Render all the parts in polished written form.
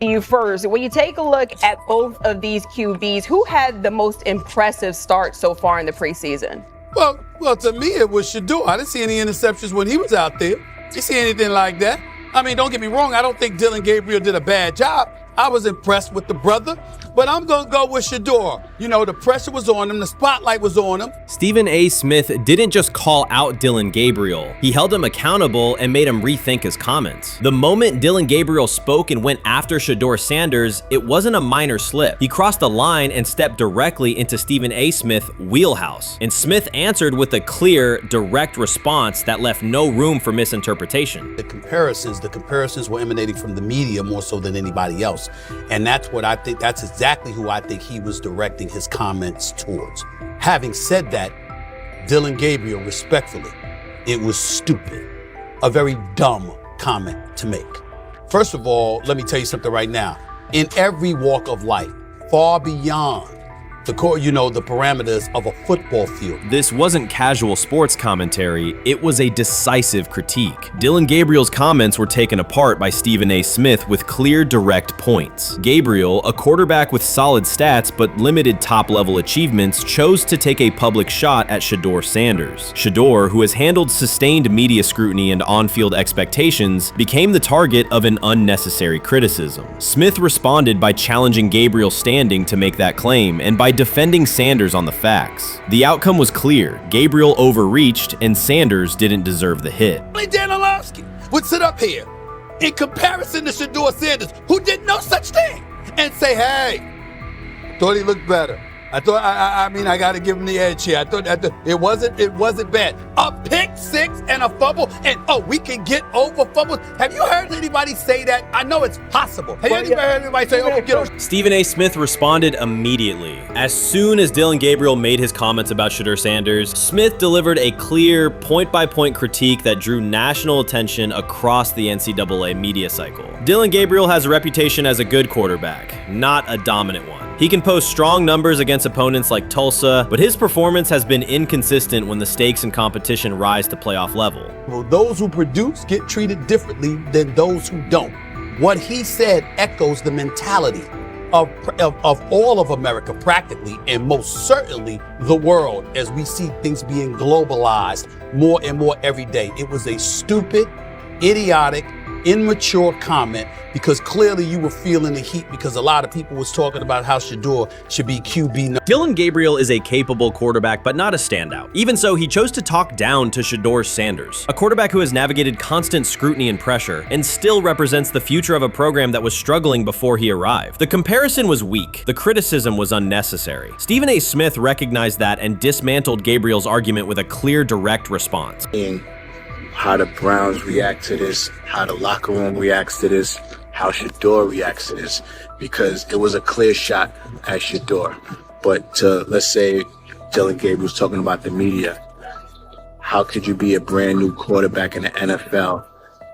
You first, when you take a look at both of these QBs, who had the most impressive start so far in the preseason? Well, to me, it was Shedeur. I didn't see any interceptions when he was out there. Didn't see anything like that. I mean, don't get me wrong. I don't think Dillon Gabriel did a bad job. I was impressed with the brother, but I'm going to go with Shedeur. You know, the pressure was on him. The spotlight was on him. Stephen A. Smith didn't just call out Dillon Gabriel. He held him accountable and made him rethink his comments. The moment Dillon Gabriel spoke and went after Shedeur Sanders, it wasn't a minor slip. He crossed the line and stepped directly into Stephen A. Smith's wheelhouse. And Smith answered with a clear, direct response that left no room for misinterpretation. The comparisons were emanating from the media more so than anybody else. And that's what I think, that's exactly who I think he was directing his comments towards. Having said that, Dillon Gabriel, respectfully, it was stupid. A very dumb comment to make. First of all, let me tell you something right now. In every walk of life, far beyond the parameters of a football field. This wasn't casual sports commentary, it was a decisive critique. Dillon Gabriel's comments were taken apart by Stephen A. Smith with clear, direct points. Gabriel, a quarterback with solid stats but limited top-level achievements, chose to take a public shot at Shedeur Sanders. Shedeur, who has handled sustained media scrutiny and on-field expectations, became the target of an unnecessary criticism. Smith responded by challenging Gabriel's standing to make that claim, and by defending Sanders on the facts. The outcome was clear. Gabriel overreached, and Sanders didn't deserve the hit. Dan Orlovsky would sit up here in comparison to Shedeur Sanders, who did no such thing, and say, hey, thought he looked better. I got to give him the edge here. I thought it wasn't bad. A pick six and a fumble, and we can get over fumbles. Have you heard anybody say that? I know it's possible. Have you ever heard anybody say, we get over? Stephen A. Smith responded immediately. As soon as Dillon Gabriel made his comments about Shedeur Sanders, Smith delivered a clear, point-by-point critique that drew national attention across the NCAA media cycle. Dillon Gabriel has a reputation as a good quarterback, not a dominant one. He can post strong numbers against opponents like Tulsa, but his performance has been inconsistent when the stakes and competition rise to playoff level. Well, those who produce get treated differently than those who don't. What he said echoes the mentality of all of America practically, and most certainly the world, as we see things being globalized more and more every day. It was a stupid, idiotic, immature comment, because clearly you were feeling the heat because a lot of people was talking about how Shedeur should be QB. Dillon Gabriel is a capable quarterback, but not a standout. Even so, he chose to talk down to Shedeur Sanders, a quarterback who has navigated constant scrutiny and pressure and still represents the future of a program that was struggling before he arrived. The comparison was weak. The criticism was unnecessary. Stephen A. Smith recognized that and dismantled Gabriel's argument with a clear, direct response. How the Browns react to this, how the locker room reacts to this, how Shedeur reacts to this, because it was a clear shot at Shedeur. But let's say Dillon Gabriel's talking about the media. How could you be a brand new quarterback in the NFL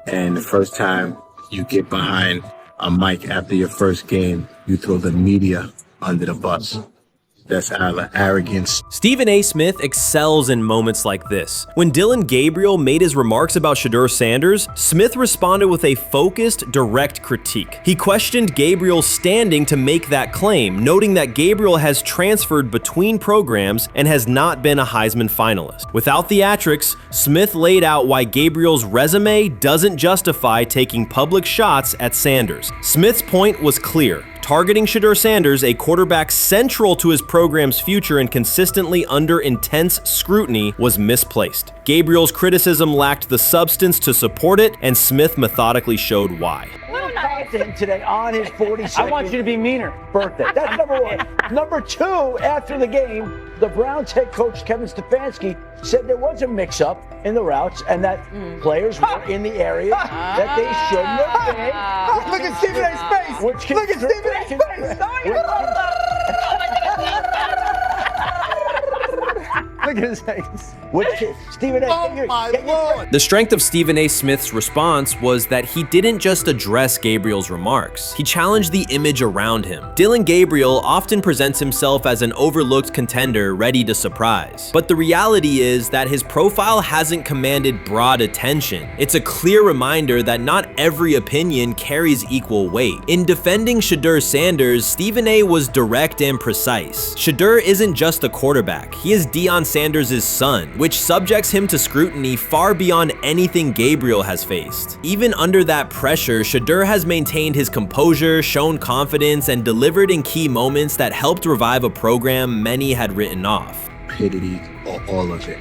and the first time you get behind a mic after your first game, you throw the media under the bus? That's arrogance. Stephen A. Smith excels in moments like this. When Dillon Gabriel made his remarks about Shedeur Sanders, Smith responded with a focused, direct critique. He questioned Gabriel's standing to make that claim, noting that Gabriel has transferred between programs and has not been a Heisman finalist. Without theatrics, Smith laid out why Gabriel's resume doesn't justify taking public shots at Sanders. Smith's point was clear. Targeting Shedeur Sanders, a quarterback central to his program's future and consistently under intense scrutiny, was misplaced. Gabriel's criticism lacked the substance to support it, and Smith methodically showed why. Content today on his 42nd I want you to be meaner. Birthday. That's number one. Number two, after the game, the Browns head coach Kevin Stefanski said there was a mix-up in the routes and that players were in the area that they shouldn't have been. Look at Stephen A's face. Look at Stephen A's face. Look at Stephen A. Oh my Lord. The strength of Stephen A. Smith's response was that he didn't just address Gabriel's remarks. He challenged the image around him. Dillon Gabriel often presents himself as an overlooked contender ready to surprise. But the reality is that his profile hasn't commanded broad attention. It's a clear reminder that not every opinion carries equal weight. In defending Shedeur Sanders, Stephen A. was direct and precise. Shedeur isn't just a quarterback. He is Deion Sanders' son, which subjects him to scrutiny far beyond anything Gabriel has faced. Even under that pressure, Shedeur has maintained his composure, shown confidence, and delivered in key moments that helped revive a program many had written off. Stupidity, all of it.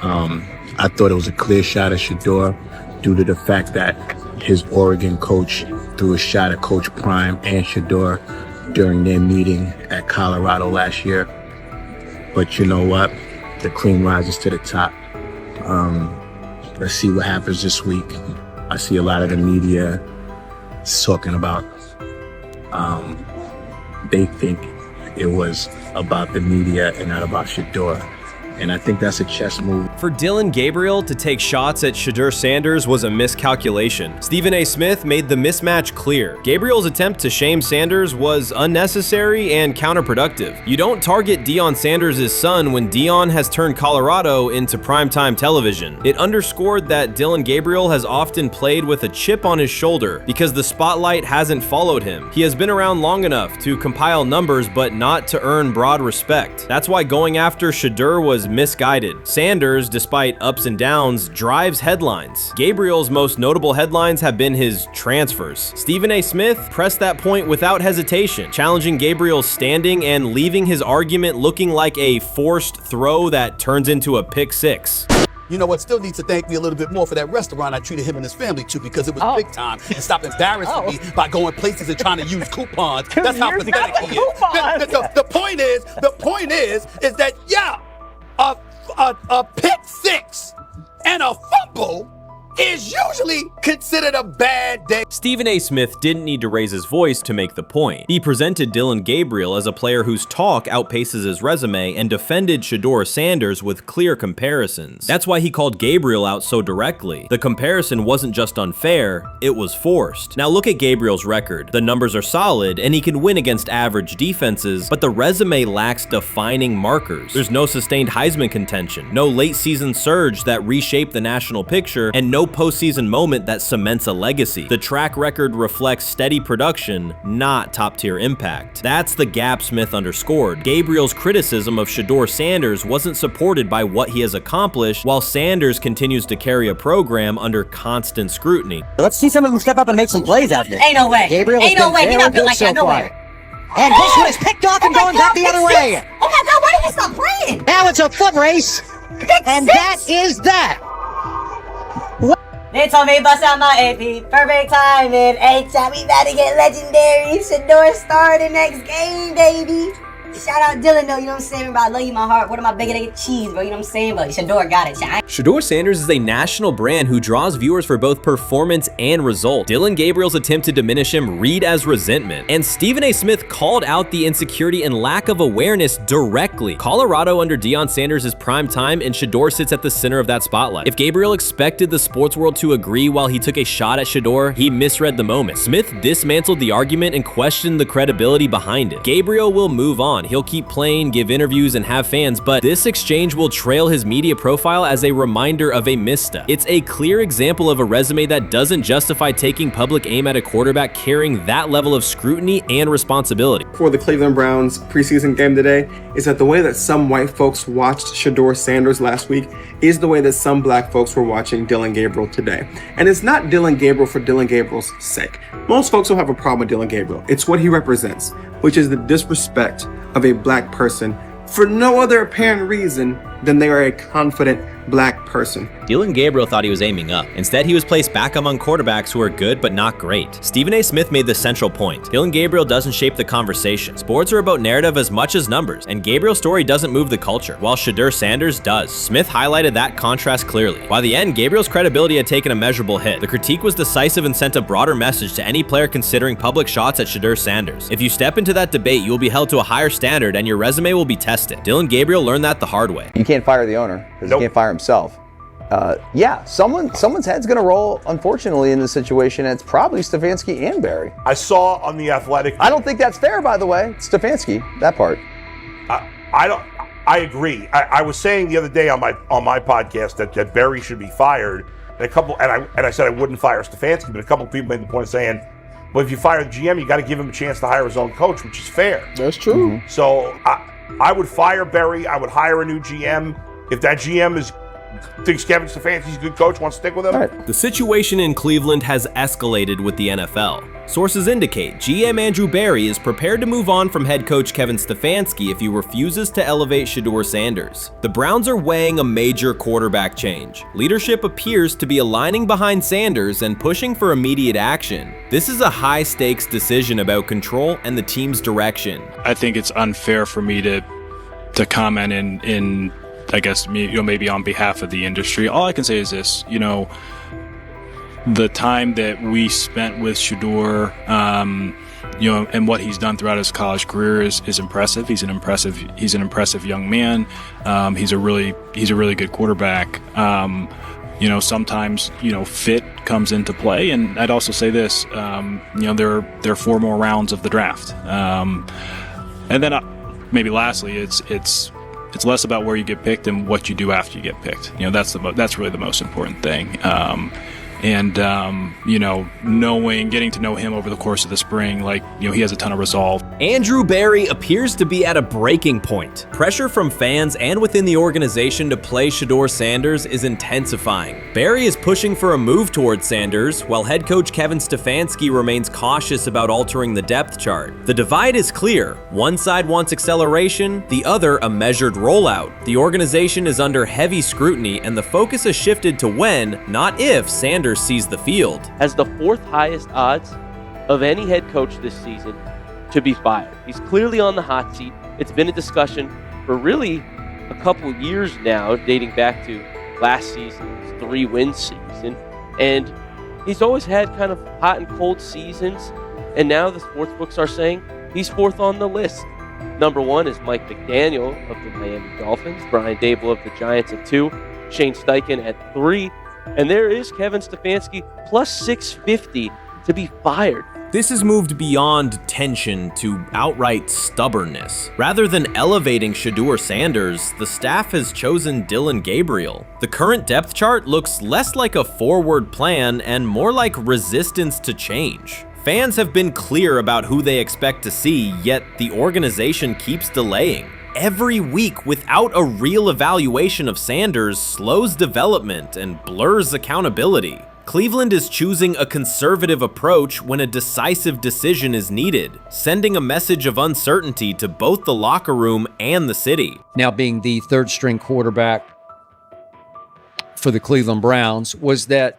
I thought it was a clear shot at Shedeur due to the fact that his Oregon coach threw a shot at Coach Prime and Shedeur during their meeting at Colorado last year. But you know what? The cream rises to the top. Let's see what happens this week. I see a lot of the media talking about they think it was about the media and not about Shedeur. And I think that's a chess move. For Dillon Gabriel to take shots at Shedeur Sanders was a miscalculation. Stephen A. Smith made the mismatch clear. Gabriel's attempt to shame Sanders was unnecessary and counterproductive. You don't target Deion Sanders' son when Deion has turned Colorado into primetime television. It underscored that Dillon Gabriel has often played with a chip on his shoulder because the spotlight hasn't followed him. He has been around long enough to compile numbers but not to earn broad respect. That's why going after Shedeur was misguided. Sanders, despite ups and downs, drives headlines. Gabriel's most notable headlines have been his transfers. Stephen A. Smith pressed that point without hesitation, challenging Gabriel's standing and leaving his argument looking like a forced throw that turns into a pick six. You know what? Still needs to thank me a little bit more for that restaurant I treated him and his family to, because it was big time, and stop embarrassing me by going places and trying to use coupons. That's how pathetic he is. The point is that a pick six and a fumble is usually considered a bad day. Stephen A. Smith didn't need to raise his voice to make the point. He presented Dillon Gabriel as a player whose talk outpaces his resume and defended Shedeur Sanders with clear comparisons. That's why he called Gabriel out so directly. The comparison wasn't just unfair, it was forced. Now look at Gabriel's record. The numbers are solid and he can win against average defenses, but the resume lacks defining markers. There's no sustained Heisman contention, no late season surge that reshaped the national picture, and no postseason moment that cements a legacy. The track record reflects steady production, not top-tier impact. That's the gap Smith underscored. Gabriel's criticism of Shedeur Sanders wasn't supported by what he has accomplished, while Sanders continues to carry a program under constant scrutiny. Let's see some of them step up and make some plays out there. Ain't no way. Gabriel Ain't no way. He's not built like that. No way. And this one is picked off and going back the other way. Oh my God, why did he stop playing? Now it's a foot race. And that is that. They told me bust out my AP, perfect timing. H-shot, we about to get legendary. Shedeur start the next game, baby. Shout out Dillon though, you know what I'm saying? Bro, I love you, my heart. What am I bigger than cheese, bro? You know what I'm saying? But Shedeur got it. Shedeur Sanders is a national brand who draws viewers for both performance and result. Dillon Gabriel's attempt to diminish him read as resentment. And Stephen A. Smith called out the insecurity and lack of awareness directly. Colorado under Deion Sanders is prime time, and Shedeur sits at the center of that spotlight. If Gabriel expected the sports world to agree while he took a shot at Shedeur, he misread the moment. Smith dismantled the argument and questioned the credibility behind it. Gabriel will move on. He'll keep playing, give interviews, and have fans, but this exchange will trail his media profile as a reminder of a misstep. It's a clear example of a resume that doesn't justify taking public aim at a quarterback carrying that level of scrutiny and responsibility. For the Cleveland Browns preseason game today is that the way that some white folks watched Shedeur Sanders last week is the way that some black folks were watching Dillon Gabriel today. And it's not Dillon Gabriel for Dillon Gabriel's sake. Most folks don't have a problem with Dillon Gabriel. It's what he represents, which is the disrespect of a black person for no other apparent reason than they are a confident black person. Dillon Gabriel thought he was aiming up. Instead, he was placed back among quarterbacks who are good but not great. Stephen A. Smith made the central point. Dillon Gabriel doesn't shape the conversation. Sports are about narrative as much as numbers, and Gabriel's story doesn't move the culture, while Shedeur Sanders does. Smith highlighted that contrast clearly. By the end, Gabriel's credibility had taken a measurable hit. The critique was decisive and sent a broader message to any player considering public shots at Shedeur Sanders. If you step into that debate, you will be held to a higher standard and your resume will be tested. Dillon Gabriel learned that the hard way. You can't fire the owner because he can't fire himself. Someone's head's going to roll, unfortunately, in this situation. And it's probably Stefanski and Barry. I saw on The Athletic. I don't think that's fair, by the way. Stefanski, that part. I agree. I was saying the other day on my podcast that Barry should be fired. And I said I wouldn't fire Stefanski, but a couple of people made the point of saying, well, if you fire the GM, you got to give him a chance to hire his own coach, which is fair. That's true. Mm-hmm. So I would fire Barry. I would hire a new GM. If that GM thinks Kevin Stefanski's a good coach, wants to stick with him. Right. The situation in Cleveland has escalated with the NFL. Sources indicate GM Andrew Barry is prepared to move on from head coach Kevin Stefanski if he refuses to elevate Shedeur Sanders. The Browns are weighing a major quarterback change. Leadership appears to be aligning behind Sanders and pushing for immediate action. This is a high-stakes decision about control and the team's direction. I think it's unfair for me to comment in I guess maybe on behalf of the industry. All I can say is this, the time that we spent with Shedeur, and what he's done throughout his college career is impressive. He's an impressive young man. He's a really good quarterback. Sometimes fit comes into play, and I'd also say this, there are 4 more rounds of the draft, and then maybe lastly, it's less about where you get picked and what you do after you get picked. That's really the most important thing. Getting to know him over the course of the spring, he has a ton of resolve. Andrew Barry appears to be at a breaking point. Pressure from fans and within the organization to play Shedeur Sanders is intensifying. Barry is pushing for a move towards Sanders, while head coach Kevin Stefanski remains cautious about altering the depth chart. The divide is clear. One side wants acceleration, the other a measured rollout. The organization is under heavy scrutiny, and the focus has shifted to when, not if, Sanders sees the field. Has the 4th highest odds of any head coach this season to be fired. He's clearly on the hot seat. It's been a discussion for really a couple years now, dating back to last season's 3-win season. And he's always had kind of hot and cold seasons. And now the sports books are saying he's 4th on the list. Number 1 is Mike McDaniel of the Miami Dolphins, Brian Dable of the Giants at 2, Shane Steichen at 3, and there is Kevin Stefanski plus 650 to be fired. This has moved beyond tension to outright stubbornness. Rather than elevating Shedeur Sanders, the staff has chosen Dillon Gabriel. The current depth chart looks less like a forward plan and more like resistance to change. Fans have been clear about who they expect to see, yet the organization keeps delaying. Every week without a real evaluation of Sanders slows development and blurs accountability. Cleveland is choosing a conservative approach when a decisive decision is needed, sending a message of uncertainty to both the locker room and the city. Now being the 3rd string quarterback for the Cleveland Browns, was that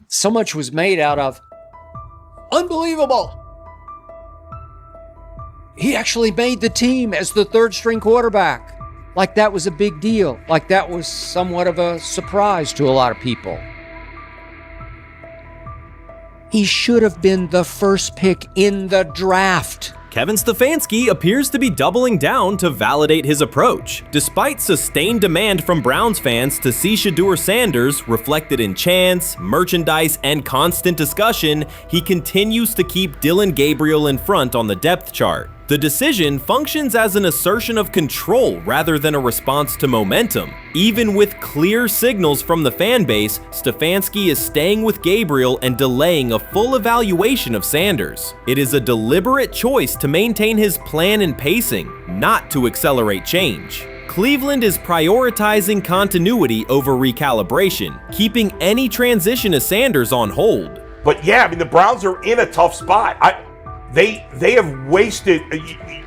so much was made out of unbelievable. He actually made the team as the 3rd string quarterback. Like that was a big deal. Like that was somewhat of a surprise to a lot of people. He should have been the 1st pick in the draft. Kevin Stefanski appears to be doubling down to validate his approach. Despite sustained demand from Browns fans to see Shedeur Sanders reflected in chants, merchandise, and constant discussion, he continues to keep Dillon Gabriel in front on the depth chart. The decision functions as an assertion of control rather than a response to momentum. Even with clear signals from the fan base, Stefanski is staying with Gabriel and delaying a full evaluation of Sanders. It is a deliberate choice to maintain his plan and pacing, not to accelerate change. Cleveland is prioritizing continuity over recalibration, keeping any transition to Sanders on hold. But yeah, the Browns are in a tough spot. They have wasted.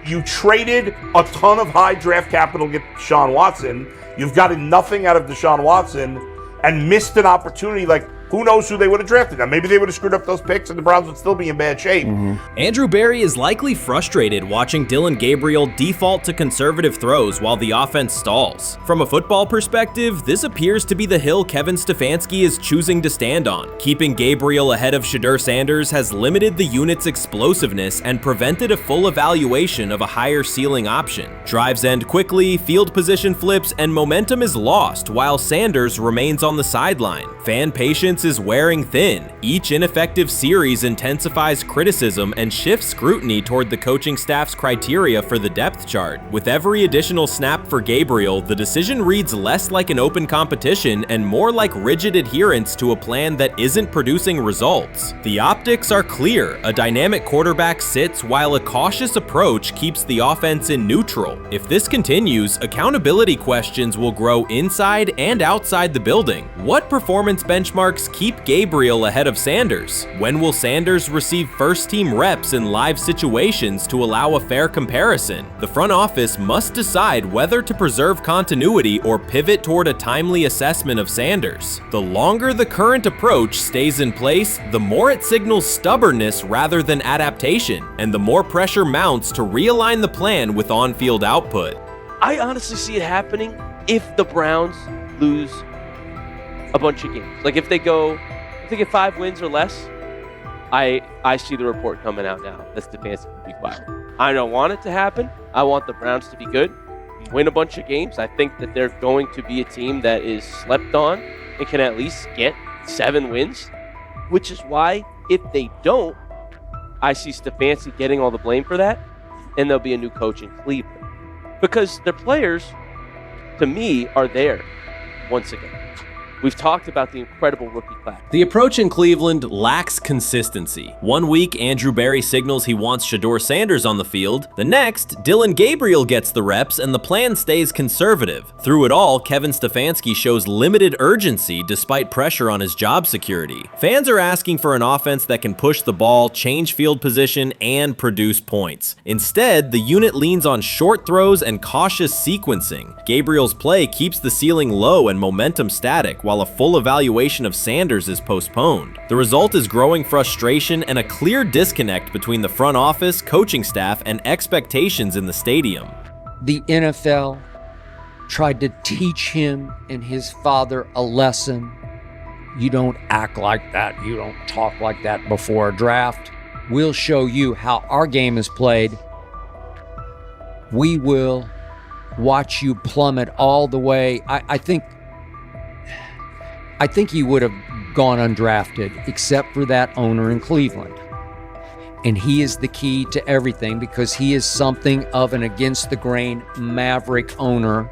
You traded a ton of high draft capital to get Deshaun Watson. You've gotten nothing out of Deshaun Watson and missed an opportunity. who knows who they would have drafted. Now, maybe they would have screwed up those picks and the Browns would still be in bad shape. Andrew Berry is likely frustrated watching Dillon Gabriel default to conservative throws while the offense stalls. From a football perspective, this appears to be the hill Kevin Stefanski is choosing to stand on. Keeping Gabriel ahead of Shedeur Sanders has limited the unit's explosiveness and prevented a full evaluation of a higher ceiling option. Drives end quickly, field position flips, and momentum is lost while Sanders remains on the sideline. Fan patience is wearing thin. Each ineffective series intensifies criticism and shifts scrutiny toward the coaching staff's criteria for the depth chart. With every additional snap for Gabriel, the decision reads less like an open competition and more like rigid adherence to a plan that isn't producing results. The optics are clear. A dynamic quarterback sits while a cautious approach keeps the offense in neutral. If this continues, accountability questions will grow inside and outside the building. What performance benchmarks keep Gabriel ahead of Sanders? When will Sanders receive first-team reps in live situations to allow a fair comparison? The front office must decide whether to preserve continuity or pivot toward a timely assessment of Sanders. The longer the current approach stays in place, the more it signals stubbornness rather than adaptation, and the more pressure mounts to realign the plan with on-field output. I honestly see it happening if the Browns lose a bunch of games. Like if they get 5 wins or less, I see the report coming out now that Stefanski will be fired. I don't want it to happen. I want the Browns to be good, win a bunch of games. I think that they're going to be a team that is slept on and can at least get 7 wins, which is why if they don't, I see Stefanski getting all the blame for that, and there'll be a new coach in Cleveland. Because their players, to me, are there once again. We've talked about the incredible rookie class. The approach in Cleveland lacks consistency. One week, Andrew Berry signals he wants Shedeur Sanders on the field. The next, Dillon Gabriel gets the reps and the plan stays conservative. Through it all, Kevin Stefanski shows limited urgency despite pressure on his job security. Fans are asking for an offense that can push the ball, change field position, and produce points. Instead, the unit leans on short throws and cautious sequencing. Gabriel's play keeps the ceiling low and momentum static, while a full evaluation of Sanders is postponed. The result is growing frustration and a clear disconnect between the front office, coaching staff, and expectations in the stadium. The NFL tried to teach him and his father a lesson. You don't act like that. You don't talk like that before a draft. We'll show you how our game is played. We will watch you plummet all the way. I think he would have gone undrafted except for that owner in Cleveland. And he is the key to everything because he is something of an against the grain maverick owner.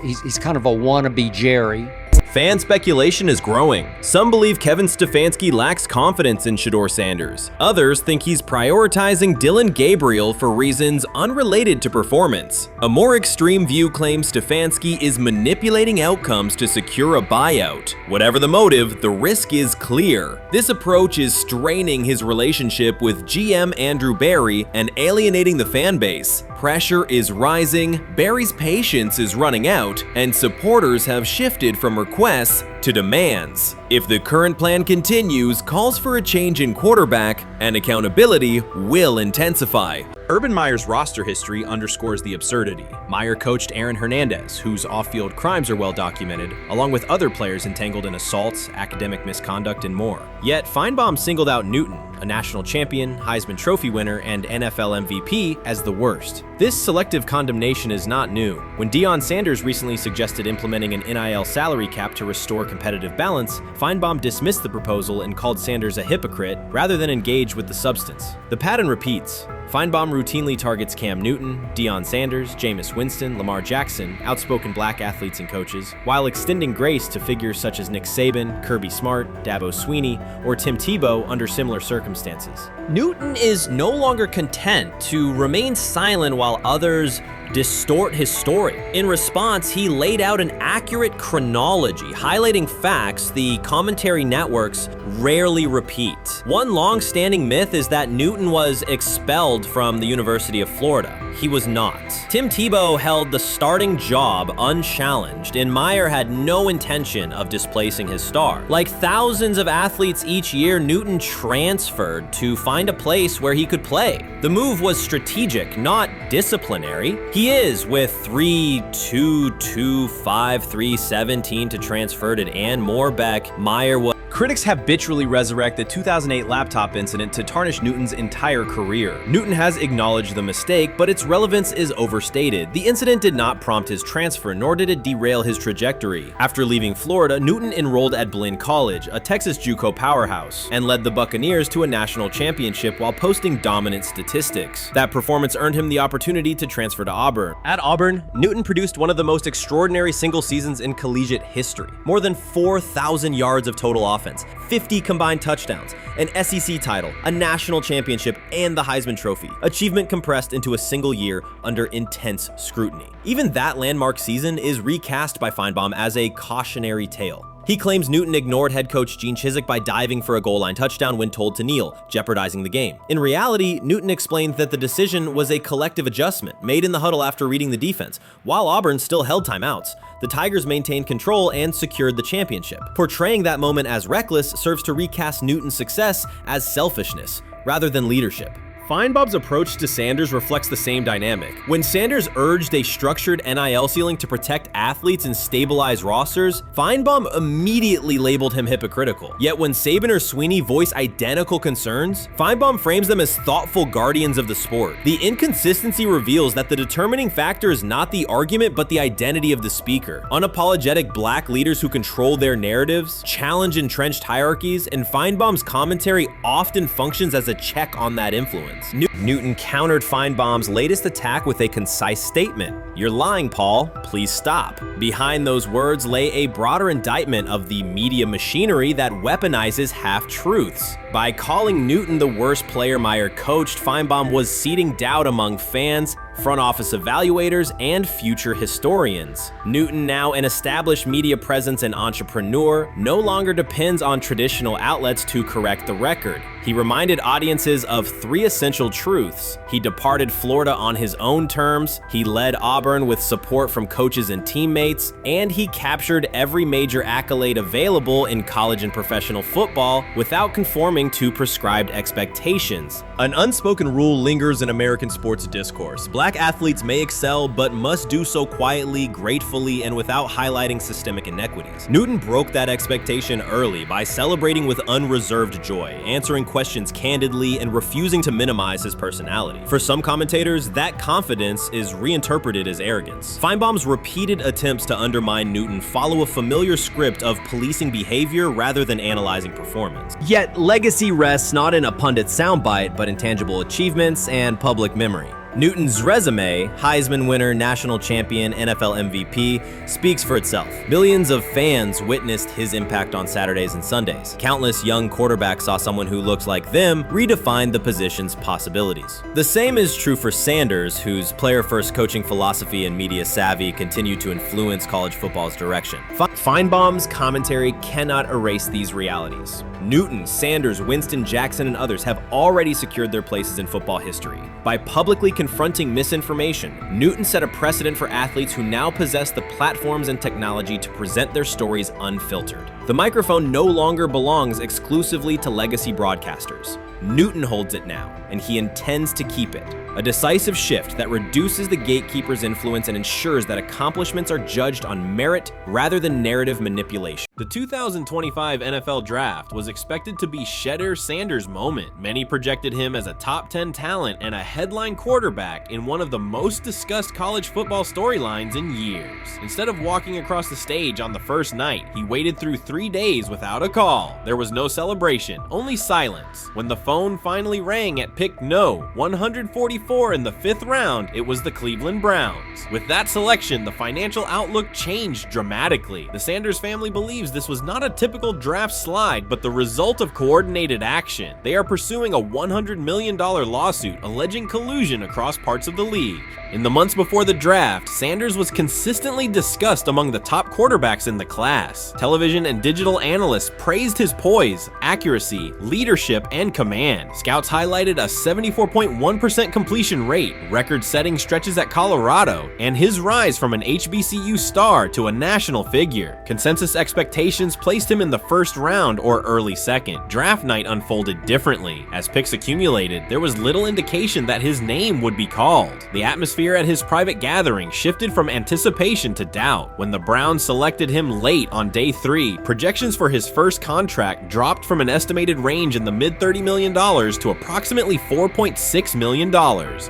He's kind of a wannabe Jerry. Fan speculation is growing. Some believe Kevin Stefanski lacks confidence in Shedeur Sanders. Others think he's prioritizing Dillon Gabriel for reasons unrelated to performance. A more extreme view claims Stefanski is manipulating outcomes to secure a buyout. Whatever the motive, the risk is clear. This approach is straining his relationship with GM Andrew Berry and alienating the fan base. Pressure is rising, Berry's patience is running out, and supporters have shifted from requests to demands. If the current plan continues, calls for a change in quarterback and accountability will intensify. Urban Meyer's roster history underscores the absurdity. Meyer coached Aaron Hernandez, whose off-field crimes are well documented, along with other players entangled in assaults, academic misconduct, and more. Yet Feinbaum singled out Newton, a national champion, Heisman Trophy winner, and NFL MVP, as the worst. This selective condemnation is not new. When Deion Sanders recently suggested implementing an NIL salary cap to restore competitive balance, Feinbaum dismissed the proposal and called Sanders a hypocrite rather than engage with the substance. The pattern repeats. Feinbaum routinely targets Cam Newton, Deion Sanders, Jameis Winston, Lamar Jackson, outspoken black athletes and coaches, while extending grace to figures such as Nick Saban, Kirby Smart, Dabo Swinney, or Tim Tebow under similar circumstances. Newton is no longer content to remain silent while others distort his story. In response, he laid out an accurate chronology, highlighting facts the commentary networks rarely repeat. One long-standing myth is that Newton was expelled from the University of Florida. He was not. Tim Tebow held the starting job unchallenged, and Meyer had no intention of displacing his star. Like thousands of athletes each year, Newton transferred to find a place where he could play. The move was strategic, not disciplinary. He is, with 3-2-2-5-3-17 to transfer to and more back, Meyer was. Critics habitually resurrect the 2008 laptop incident to tarnish Newton's entire career. Newton has acknowledged the mistake, but its relevance is overstated. The incident did not prompt his transfer, nor did it derail his trajectory. After leaving Florida, Newton enrolled at Blinn College, a Texas JUCO powerhouse, and led the Buccaneers to a national championship while posting dominant statistics. That performance earned him the opportunity to transfer to Auburn. At Auburn, Newton produced one of the most extraordinary single seasons in collegiate history. More than 4,000 yards of total offense, 50 combined touchdowns, an SEC title, a national championship, and the Heisman Trophy. Achievement compressed into a single year under intense scrutiny. Even that landmark season is recast by Feinbaum as a cautionary tale. He claims Newton ignored head coach Gene Chizik by diving for a goal line touchdown when told to kneel, jeopardizing the game. In reality, Newton explained that the decision was a collective adjustment made in the huddle after reading the defense, while Auburn still held timeouts. The Tigers maintained control and secured the championship. Portraying that moment as reckless serves to recast Newton's success as selfishness rather than leadership. Feinbaum's approach to Sanders reflects the same dynamic. When Sanders urged a structured NIL ceiling to protect athletes and stabilize rosters, Feinbaum immediately labeled him hypocritical. Yet when Saban or Sweeney voice identical concerns, Feinbaum frames them as thoughtful guardians of the sport. The inconsistency reveals that the determining factor is not the argument but the identity of the speaker. Unapologetic black leaders who control their narratives, challenge entrenched hierarchies, and Feinbaum's commentary often functions as a check on that influence. Newton countered Feinbaum's latest attack with a concise statement. "You're lying, Paul. Please stop." Behind those words lay a broader indictment of the media machinery that weaponizes half-truths. By calling Newton the worst player Meyer coached, Feinbaum was seeding doubt among fans, front office evaluators, and future historians. Newton, now an established media presence and entrepreneur, no longer depends on traditional outlets to correct the record. He reminded audiences of three essential truths. He departed Florida on his own terms, he led Auburn with support from coaches and teammates, and he captured every major accolade available in college and professional football without conforming to prescribed expectations. An unspoken rule lingers in American sports discourse. Black athletes may excel, but must do so quietly, gratefully, and without highlighting systemic inequities. Newton broke that expectation early by celebrating with unreserved joy, answering questions candidly, and refusing to minimize his personality. For some commentators, that confidence is reinterpreted as arrogance. Feinbaum's repeated attempts to undermine Newton follow a familiar script of policing behavior rather than analyzing performance. Yet, legacy rests not in a pundit soundbite, but in tangible achievements and public memory. Newton's resume, Heisman winner, national champion, NFL MVP, speaks for itself. Millions of fans witnessed his impact on Saturdays and Sundays. Countless young quarterbacks saw someone who looks like them redefine the position's possibilities. The same is true for Sanders, whose player-first coaching philosophy and media savvy continue to influence college football's direction. Feinbaum's commentary cannot erase these realities. Newton, Sanders, Winston, Jackson, and others have already secured their places in football history. By publicly confronting misinformation, Newton set a precedent for athletes who now possess the platforms and technology to present their stories unfiltered. The microphone no longer belongs exclusively to legacy broadcasters. Newton holds it now, and he intends to keep it. A decisive shift that reduces the gatekeeper's influence and ensures that accomplishments are judged on merit rather than narrative manipulation. The 2025 NFL Draft was expected to be Shedeur Sanders' moment. Many projected him as a top 10 talent and a headline quarterback in one of the most discussed college football storylines in years. Instead of walking across the stage on the first night, he waited through 3 days without a call. There was no celebration, only silence. When the phone finally rang at pick no 144 in the 5th round, it was the Cleveland Browns. With that selection, the financial outlook changed dramatically. The Sanders family believes this was not a typical draft slide, but the result of coordinated action. They are pursuing a $100 million lawsuit alleging collusion across parts of the league. In the months before the draft, Sanders was consistently discussed among the top quarterbacks in the class. Television and digital analysts praised his poise, accuracy, leadership, and command. Scouts highlighted a 74.1% completion rate, record-setting stretches at Colorado, and his rise from an HBCU star to a national figure. Consensus expectations placed him in the first round or early second. Draft night unfolded differently. As picks accumulated, there was little indication that his name would be called. The atmosphere at his private gathering shifted from anticipation to doubt. When the Browns selected him late on day 3, projections for his first contract dropped from an estimated range in the mid-$30 million to approximately $4.6 million,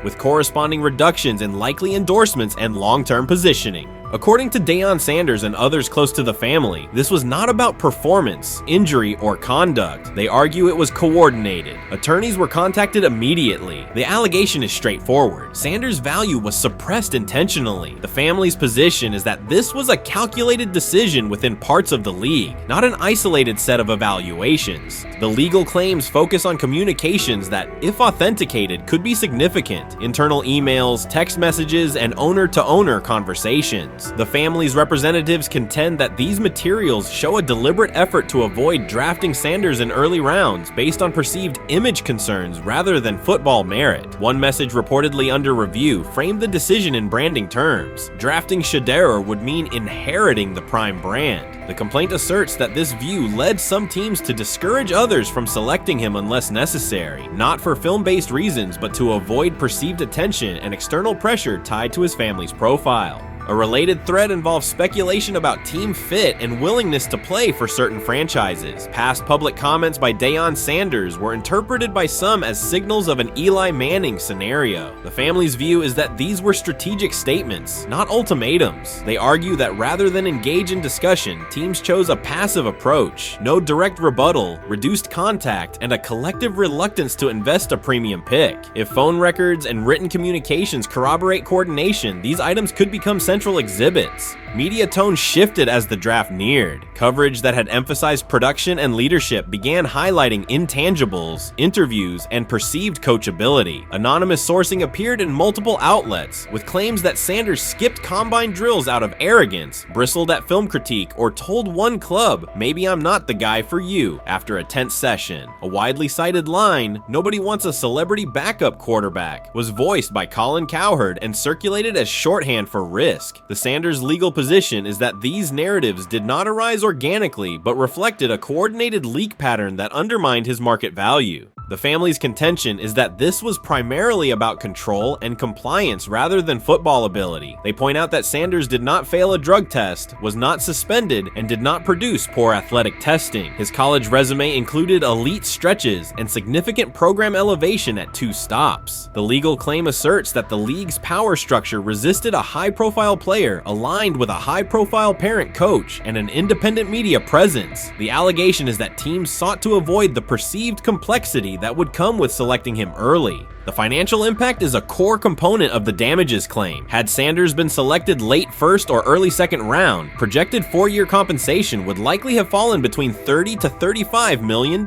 with corresponding reductions in likely endorsements and long-term positioning. According to Deion Sanders and others close to the family, this was not about performance, injury, or conduct. They argue it was coordinated. Attorneys were contacted immediately. The allegation is straightforward. Sanders' value was suppressed intentionally. The family's position is that this was a calculated decision within parts of the league, not an isolated set of evaluations. The legal claims focus on communications that, if authenticated, could be significant: internal emails, text messages, and owner-to-owner conversations. The family's representatives contend that these materials show a deliberate effort to avoid drafting Sanders in early rounds based on perceived image concerns rather than football merit. One message reportedly under review framed the decision in branding terms. Drafting Shedeur would mean inheriting the Prime brand. The complaint asserts that this view led some teams to discourage others from selecting him unless necessary, not for film-based reasons, but to avoid perceived attention and external pressure tied to his family's profile. A related thread involves speculation about team fit and willingness to play for certain franchises. Past public comments by Deion Sanders were interpreted by some as signals of an Eli Manning scenario. The family's view is that these were strategic statements, not ultimatums. They argue that rather than engage in discussion, teams chose a passive approach, no direct rebuttal, reduced contact, and a collective reluctance to invest a premium pick. If phone records and written communications corroborate coordination, these items could become central exhibits. Media tone shifted as the draft neared. Coverage that had emphasized production and leadership began highlighting intangibles, interviews, and perceived coachability. Anonymous sourcing appeared in multiple outlets, with claims that Sanders skipped combine drills out of arrogance, bristled at film critique, or told one club, "Maybe I'm not the guy for you," after a tense session. A widely cited line, "Nobody wants a celebrity backup quarterback," was voiced by Colin Cowherd and circulated as shorthand for risk. The Sanders legal position is that these narratives did not arise organically, but reflected a coordinated leak pattern that undermined his market value. The family's contention is that this was primarily about control and compliance rather than football ability. They point out that Sanders did not fail a drug test, was not suspended, and did not produce poor athletic testing. His college resume included elite stretches and significant program elevation at 2 stops. The legal claim asserts that the league's power structure resisted a high-profile player aligned with a high-profile parent coach and an independent media presence. The allegation is that teams sought to avoid the perceived complexity that would come with selecting him early. The financial impact is a core component of the damages claim. Had Sanders been selected late first or early second round, projected 4-year compensation would likely have fallen between $30 to $35 million,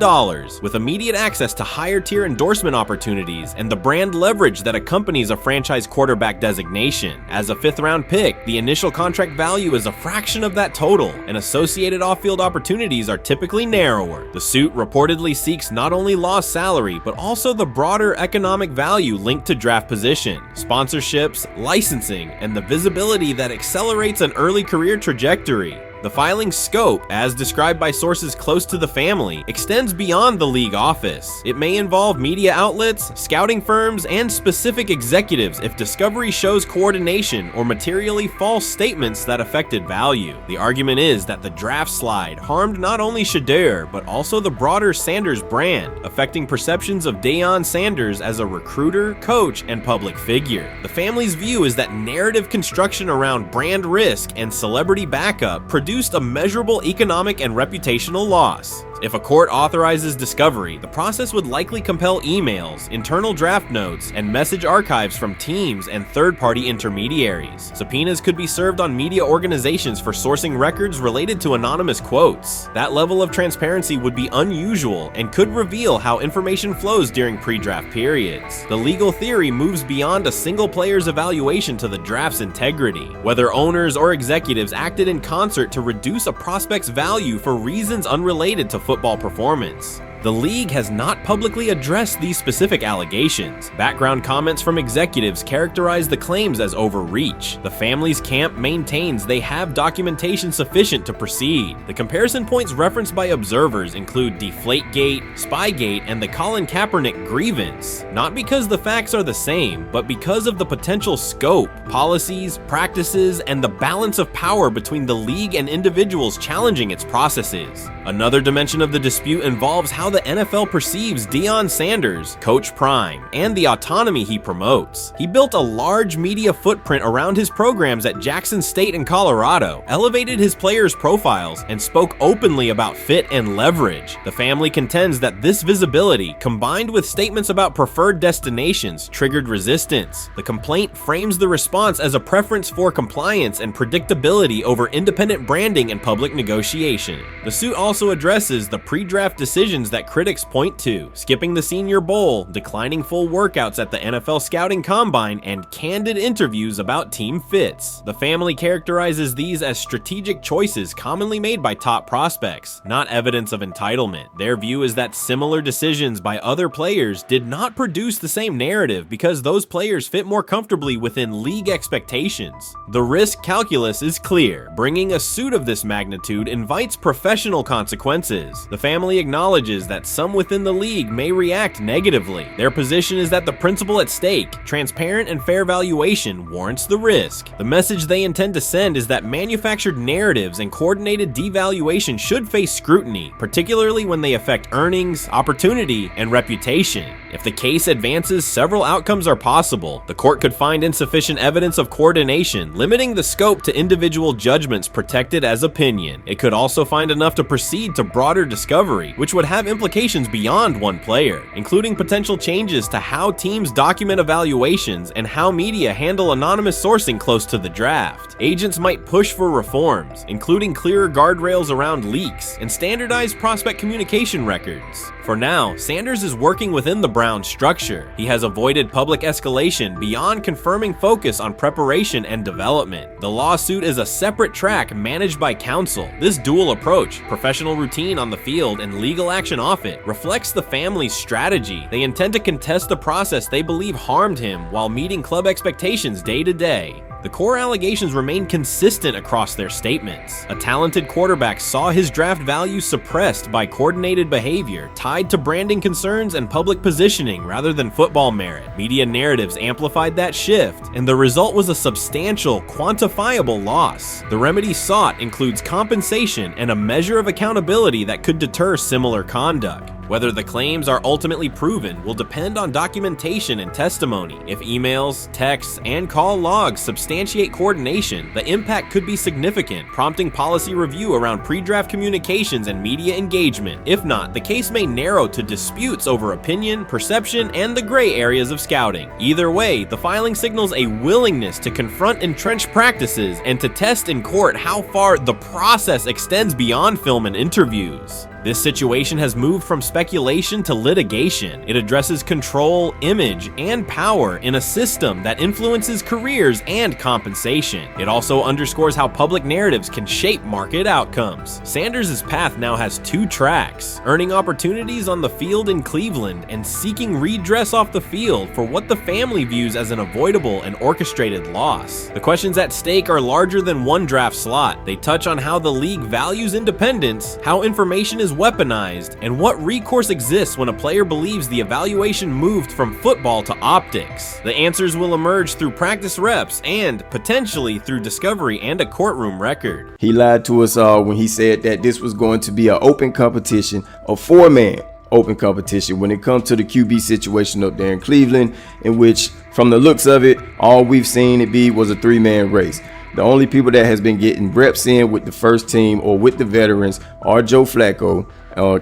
with immediate access to higher tier endorsement opportunities and the brand leverage that accompanies a franchise quarterback designation. As a 5th round pick, the initial contract value is a fraction of that total, and associated off-field opportunities are typically narrower. The suit reportedly seeks not only lost salary, but also the broader economic value linked to draft position, sponsorships, licensing, and the visibility that accelerates an early career trajectory. The filing's scope, as described by sources close to the family, extends beyond the league office. It may involve media outlets, scouting firms, and specific executives if discovery shows coordination or materially false statements that affected value. The argument is that the draft slide harmed not only Shedeur, but also the broader Sanders brand, affecting perceptions of Deion Sanders as a recruiter, coach, and public figure. The family's view is that narrative construction around brand risk and celebrity backup produced produced a measurable economic and reputational loss. If a court authorizes discovery, the process would likely compel emails, internal draft notes, and message archives from teams and third-party intermediaries. Subpoenas could be served on media organizations for sourcing records related to anonymous quotes. That level of transparency would be unusual and could reveal how information flows during pre-draft periods. The legal theory moves beyond a single player's evaluation to the draft's integrity, whether owners or executives acted in concert to reduce a prospect's value for reasons unrelated to football performance. The league has not publicly addressed these specific allegations. Background comments from executives characterize the claims as overreach. The family's camp maintains they have documentation sufficient to proceed. The comparison points referenced by observers include Deflategate, Spygate, and the Colin Kaepernick grievance, not because the facts are the same, but because of the potential scope, policies, practices, and the balance of power between the league and individuals challenging its processes. Another dimension of the dispute involves how the NFL perceives Deion Sanders, Coach Prime, and the autonomy he promotes. He built a large media footprint around his programs at Jackson State and Colorado, elevated his players' profiles, and spoke openly about fit and leverage. The family contends that this visibility, combined with statements about preferred destinations, triggered resistance. The complaint frames the response as a preference for compliance and predictability over independent branding and public negotiation. The suit also addresses the pre-draft decisions that critics point to, skipping the Senior Bowl, declining full workouts at the NFL Scouting Combine, and candid interviews about team fits. The family characterizes these as strategic choices commonly made by top prospects, not evidence of entitlement. Their view is that similar decisions by other players did not produce the same narrative because those players fit more comfortably within league expectations. The risk calculus is clear. Bringing a suit of this magnitude invites professional consequences. The family acknowledges that some within the league may react negatively. Their position is that the principle at stake, transparent and fair valuation, warrants the risk. The message they intend to send is that manufactured narratives and coordinated devaluation should face scrutiny, particularly when they affect earnings, opportunity, and reputation. If the case advances, several outcomes are possible. The court could find insufficient evidence of coordination, limiting the scope to individual judgments protected as opinion. It could also find enough to proceed to broader discovery, which would have implications beyond one player, including potential changes to how teams document evaluations and how media handle anonymous sourcing close to the draft. Agents might push for reforms, including clearer guardrails around leaks and standardized prospect communication records. For now, Sanders is working within the Browns structure. He has avoided public escalation beyond confirming focus on preparation and development. The lawsuit is a separate track managed by counsel. This dual approach, professional routine on the field and legal action off it, reflects the family's strategy. They intend to contest the process they believe harmed him while meeting club expectations day to day. The core allegations remain consistent across their statements. A talented quarterback saw his draft value suppressed by coordinated behavior tied to branding concerns and public positioning rather than football merit. Media narratives amplified that shift, and the result was a substantial, quantifiable loss. The remedy sought includes compensation and a measure of accountability that could deter similar conduct. Whether the claims are ultimately proven will depend on documentation and testimony. If emails, texts, and call logs substantiate coordination, the impact could be significant, prompting policy review around pre-draft communications and media engagement. If not, the case may narrow to disputes over opinion, perception, and the gray areas of scouting. Either way, the filing signals a willingness to confront entrenched practices and to test in court how far the process extends beyond film and interviews. This situation has moved from speculation to litigation. It addresses control, image, and power in a system that influences careers and compensation. It also underscores how public narratives can shape market outcomes. Sanders' path now has two tracks: earning opportunities on the field in Cleveland and seeking redress off the field for what the family views as an avoidable and orchestrated loss. The questions at stake are larger than one draft slot. They touch on how the league values independence, how information is weaponized, and what recourse exists when a player believes the evaluation moved from football to optics. The answers will emerge through practice reps and, potentially, through discovery and a courtroom record. He lied to us all when he said that this was going to be an open competition, a four-man open competition when it comes to the QB situation up there in Cleveland, in which, from the looks of it, all we've seen it be was a three-man race. The only people that has been getting reps in with the first team or with the veterans are Joe Flacco,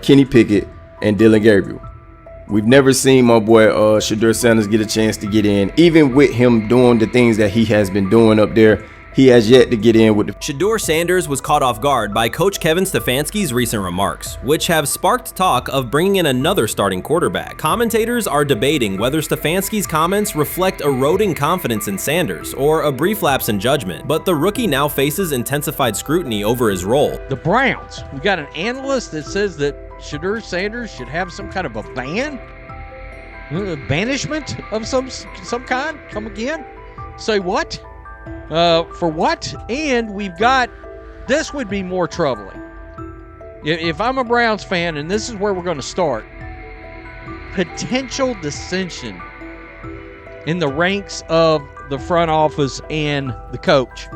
Kenny Pickett, and Dylan Gabriel. We've never seen my boy Shedeur Sanders get a chance to get in. Even with him doing the things that he has been doing up there, he has yet to get in with the... Shedeur Sanders was caught off guard by Coach Kevin Stefanski's recent remarks, which have sparked talk of bringing in another starting quarterback. Commentators are debating whether Stefanski's comments reflect eroding confidence in Sanders or a brief lapse in judgment, but the rookie now faces intensified scrutiny over his role. The Browns, we got an analyst that says that Shedeur Sanders should have some kind of a ban? Banishment of some kind? Come again? Say what? For what? And we've got, this would be more troubling. If I'm a Browns fan, and this is where we're going to start, potential dissension in the ranks of the front office and the coach.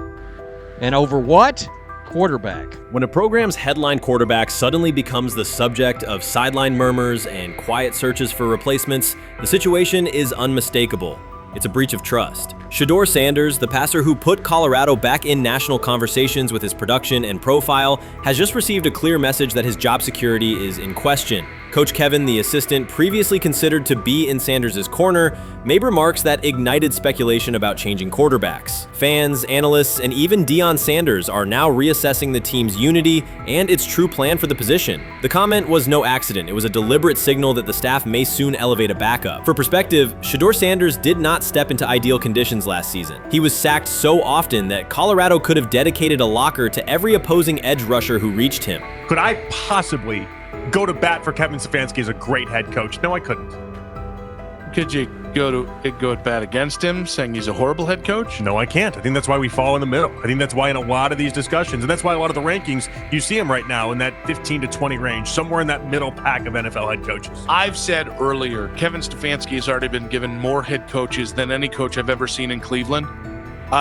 And over what? Quarterback. When a program's headline quarterback suddenly becomes the subject of sideline murmurs and quiet searches for replacements, the situation is unmistakable. It's a breach of trust. Shedeur Sanders, the passer who put Colorado back in national conversations with his production and profile, has just received a clear message that his job security is in question. Coach Kevin, the assistant previously considered to be in Sanders' corner, made remarks that ignited speculation about changing quarterbacks. Fans, analysts, and even Deion Sanders are now reassessing the team's unity and its true plan for the position. The comment was no accident. It was a deliberate signal that the staff may soon elevate a backup. For perspective, Shedeur Sanders did not step into ideal conditions last season. He was sacked so often that Colorado could have dedicated a locker to every opposing edge rusher who reached him. Could I possibly go to bat for Kevin Stefanski as a great head coach? No, I couldn't. Could you go at bat against him, saying he's a horrible head coach? No, I can't. I think that's why we fall in the middle. I think that's why in a lot of these discussions, and that's why a lot of the rankings, you see him right now in that 15 to 20 range, somewhere in that middle pack of NFL head coaches. I've said earlier, Kevin Stefanski has already been given more head coaches than any coach I've ever seen in Cleveland.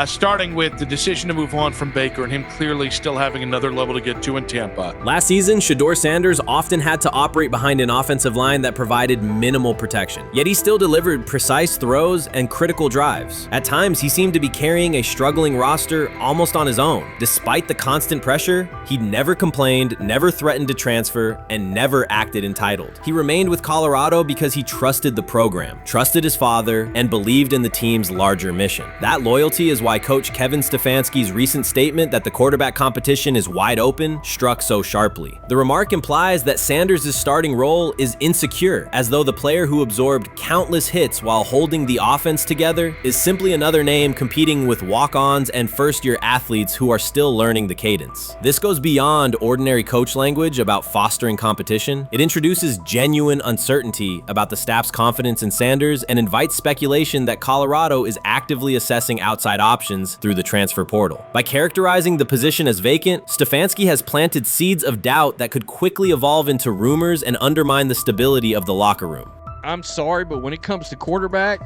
Starting with the decision to move on from Baker and him clearly still having another level to get to in Tampa. Last season, Shedeur Sanders often had to operate behind an offensive line that provided minimal protection, yet he still delivered precise throws and critical drives. At times, he seemed to be carrying a struggling roster almost on his own. Despite the constant pressure, he never complained, never threatened to transfer, and never acted entitled. He remained with Colorado because he trusted the program, trusted his father, and believed in the team's larger mission. That loyalty is why Coach Kevin Stefanski's recent statement that the quarterback competition is wide open struck so sharply. The remark implies that Sanders' starting role is insecure, as though the player who absorbed countless hits while holding the offense together is simply another name competing with walk-ons and first-year athletes who are still learning the cadence. This goes beyond ordinary coach language about fostering competition. It introduces genuine uncertainty about the staff's confidence in Sanders and invites speculation that Colorado is actively assessing outside options through the transfer portal. By characterizing the position as vacant, Stefanski has planted seeds of doubt that could quickly evolve into rumors and undermine the stability of the locker room. I'm sorry, but when it comes to quarterback,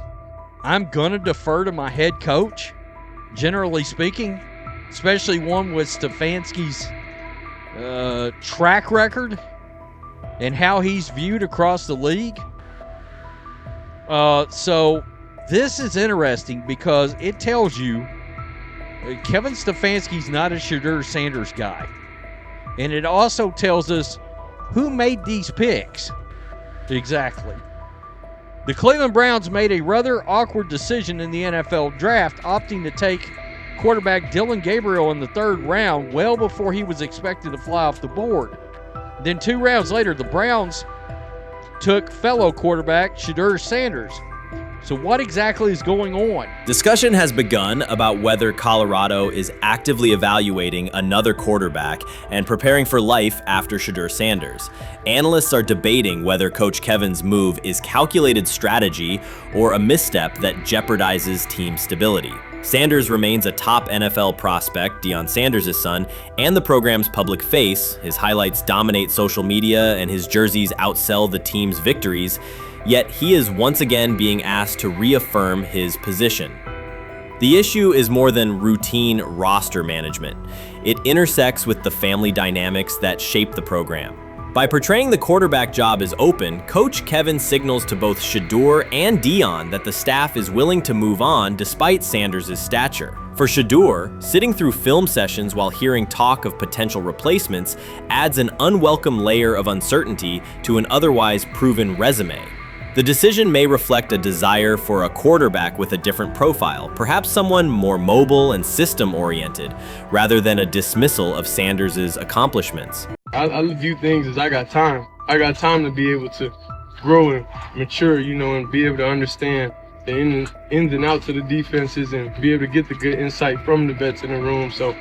I'm gonna defer to my head coach, generally speaking, especially one with Stefanski's track record and how he's viewed across the league. So this is interesting because it tells you Kevin Stefanski's not a Shedeur Sanders guy. And it also tells us who made these picks. Exactly. The Cleveland Browns made a rather awkward decision in the NFL draft, opting to take quarterback Dylan Gabriel in the 3rd round well before he was expected to fly off the board. Then 2 rounds later, the Browns took fellow quarterback Shedeur Sanders. So what exactly is going on? Discussion has begun about whether Colorado is actively evaluating another quarterback and preparing for life after Shedeur Sanders. Analysts are debating whether Coach Kevin's move is calculated strategy or a misstep that jeopardizes team stability. Sanders remains a top NFL prospect, Deion Sanders' son, and the program's public face. His highlights dominate social media and his jerseys outsell the team's victories. Yet he is once again being asked to reaffirm his position. The issue is more than routine roster management. It intersects with the family dynamics that shape the program. By portraying the quarterback job as open, Coach Kevin signals to both Shedeur and Dion that the staff is willing to move on despite Sanders' stature. For Shedeur, sitting through film sessions while hearing talk of potential replacements adds an unwelcome layer of uncertainty to an otherwise proven resume. The decision may reflect a desire for a quarterback with a different profile, perhaps someone more mobile and system-oriented, rather than a dismissal of Sanders' accomplishments. I view things as I got time. I got time to be able to grow and mature, and be able to understand the ins and outs of the defenses and be able to get the good insight from the vets in the room. So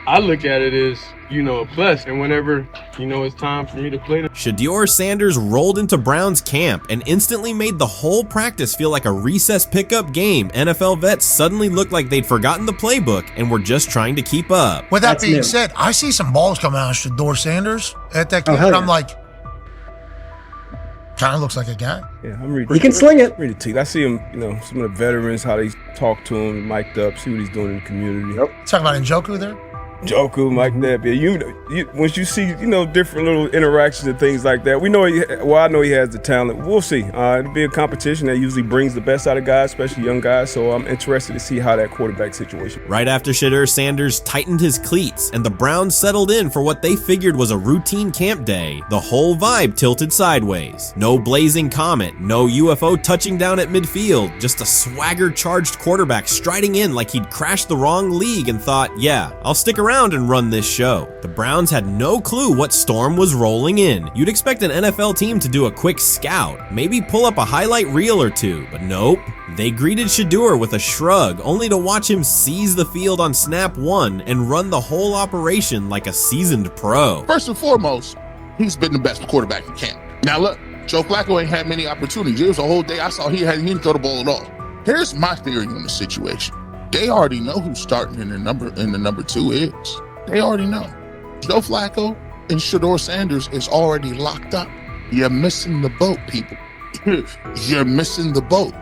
I look at it as, a plus. And whenever, it's time for me to play. Shedeur Sanders rolled into Browns camp and instantly made the whole practice feel like a recess pickup game. NFL vets suddenly looked like they'd forgotten the playbook and were just trying to keep up. With that being said, I see some balls coming out of Shedeur Sanders at that camp, and I'm like, kind of looks like a guy. Yeah, I'm ready. He can sling it. Ready to. I see him, some of the veterans, how they talk to him, mic'd up, see what he's doing in the community. Talking about Njoku there? Njoku, Mike Knapp. Yeah, once you see, different little interactions and things like that, I know he has the talent. We'll see. It'll be a competition that usually brings the best out of guys, especially young guys. So I'm interested to see how that quarterback situation. Right after Shedeur Sanders tightened his cleats and the Browns settled in for what they figured was a routine camp day, the whole vibe tilted sideways. No blazing comet, no UFO touching down at midfield, just a swagger-charged quarterback striding in like he'd crashed the wrong league and thought, yeah, I'll stick around and run this show. The Browns had no clue what storm was rolling in. You'd expect an NFL team to do a quick scout, maybe pull up a highlight reel or two, but nope. They greeted Shedeur with a shrug, only to watch him seize the field on snap one and run the whole operation like a seasoned pro. First and foremost, he's been the best quarterback in camp. Now look, Joe Flacco ain't had many opportunities. There was a whole day I saw he didn't throw the ball at all. Here's my theory on the situation. They already know who's starting in the number 2 is. They already know. Joe Flacco and Shedeur Sanders is already locked up. You're missing the boat, people. You're missing the boat.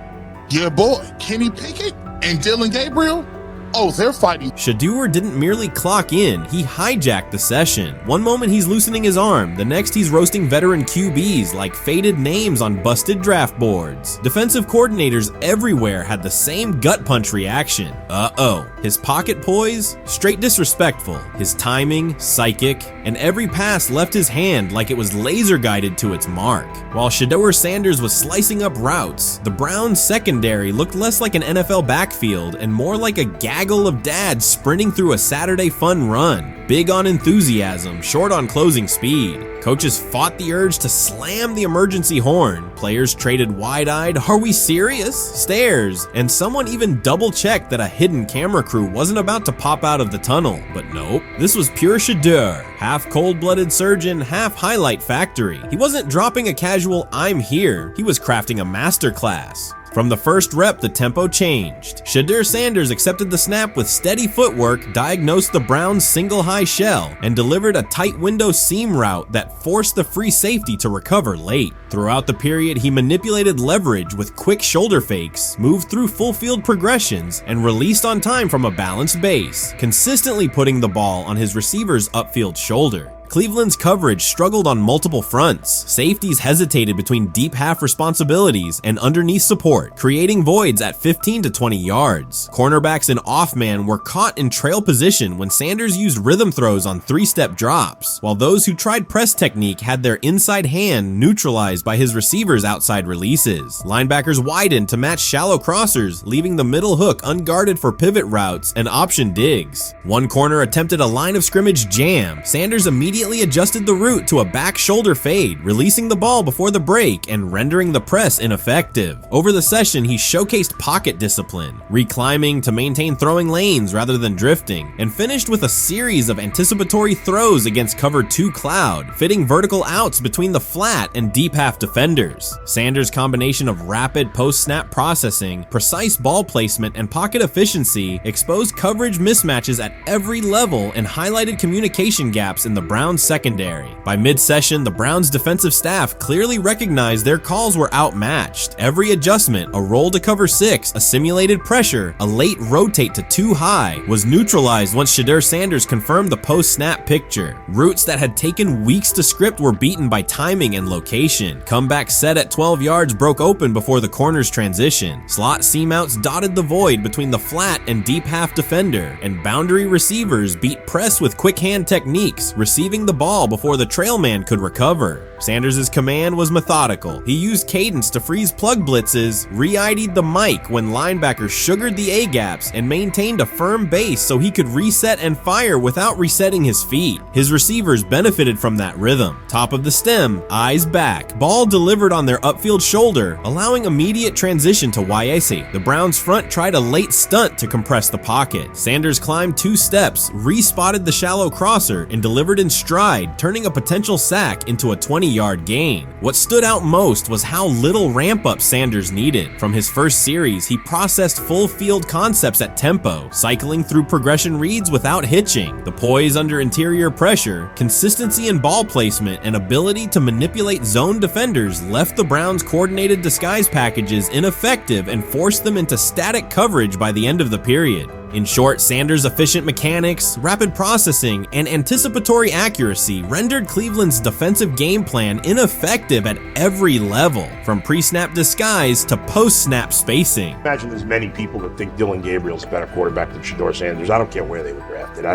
Your boy, Kenny Pickett and Dillon Gabriel, oh, they're fighting. Shedeur didn't merely clock in, he hijacked the session. One moment he's loosening his arm, the next he's roasting veteran QBs like faded names on busted draft boards. Defensive coordinators everywhere had the same gut punch reaction. Uh-oh. His pocket poise? Straight disrespectful. His timing? Psychic. And every pass left his hand like it was laser guided to its mark. While Shedeur Sanders was slicing up routes, the Browns secondary looked less like an NFL backfield and more like a gaggle of dads sprinting through a Saturday fun run. Big on enthusiasm, short on closing speed. Coaches fought the urge to slam the emergency horn. Players traded wide-eyed, "Are we serious?" stares, and someone even double-checked that a hidden camera crew wasn't about to pop out of the tunnel. But nope, this was pure Shedeur, half cold-blooded surgeon, half highlight factory. He wasn't dropping a casual "I'm here," he was crafting a masterclass. From the first rep, the tempo changed. Shedeur Sanders accepted the snap with steady footwork, diagnosed the Browns' single high shell, and delivered a tight window seam route that forced the free safety to recover late. Throughout the period, he manipulated leverage with quick shoulder fakes, moved through full field progressions, and released on time from a balanced base, consistently putting the ball on his receiver's upfield shoulder. Cleveland's coverage struggled on multiple fronts. Safeties hesitated between deep half responsibilities and underneath support, creating voids at 15 to 20 yards. Cornerbacks and off-man were caught in trail position when Sanders used rhythm throws on 3-step drops, while those who tried press technique had their inside hand neutralized by his receivers' outside releases. Linebackers widened to match shallow crossers, leaving the middle hook unguarded for pivot routes and option digs. One corner attempted a line of scrimmage jam. Sanders immediately adjusted the route to a back shoulder fade, releasing the ball before the break and rendering the press ineffective. Over the session, he showcased pocket discipline, reclimbing to maintain throwing lanes rather than drifting, and finished with a series of anticipatory throws against cover 2 cloud, fitting vertical outs between the flat and deep half defenders. Sanders' combination of rapid post-snap processing, precise ball placement, and pocket efficiency exposed coverage mismatches at every level and highlighted communication gaps in the Browns Browns secondary. By mid-session, the Browns defensive staff clearly recognized their calls were outmatched. Every adjustment, a roll to cover 6, a simulated pressure, a late rotate to too high, was neutralized once Shedeur Sanders confirmed the post-snap picture. Routes that had taken weeks to script were beaten by timing and location. Comeback set at 12 yards broke open before the corner's transition. Slot seam outs dotted the void between the flat and deep half defender, and boundary receivers beat press with quick hand techniques, receiving the ball before the trail man could recover. Sanders' command was methodical. He used cadence to freeze plug blitzes, re-ID'd the mic when linebackers sugared the A-gaps, and maintained a firm base so he could reset and fire without resetting his feet. His receivers benefited from that rhythm. Top of the stem, eyes back, ball delivered on their upfield shoulder, allowing immediate transition to YAC. The Browns front tried a late stunt to compress the pocket. Sanders climbed 2 steps, re-spotted the shallow crosser, and delivered in stride, turning a potential sack into a 20-yard gain. What stood out most was how little ramp-up Sanders needed. From his first series, he processed full field concepts at tempo, cycling through progression reads without hitching. The poise under interior pressure, consistency in ball placement, and ability to manipulate zone defenders left the Browns' coordinated disguise packages ineffective and forced them into static coverage by the end of the period. In short, Sanders' efficient mechanics, rapid processing, and anticipatory accuracy rendered Cleveland's defensive game plan ineffective at every level, from pre-snap disguise to post-snap spacing. Imagine there's many people that think Dillon Gabriel's a better quarterback than Shedeur Sanders. I don't care where they were drafted.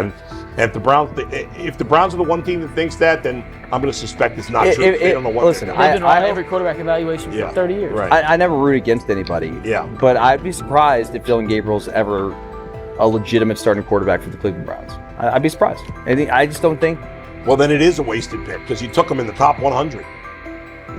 If the Browns are the one team that thinks that, then I'm going to suspect it's not true. They don't know what listen, they've been on every quarterback evaluation for 30 years. Right. I never root against anybody. Yeah. But I'd be surprised if Dillon Gabriel's ever a legitimate starting quarterback for the Cleveland Browns. I'd be surprised. I just don't think. Well, then it is a wasted pick because you took him in the top 100.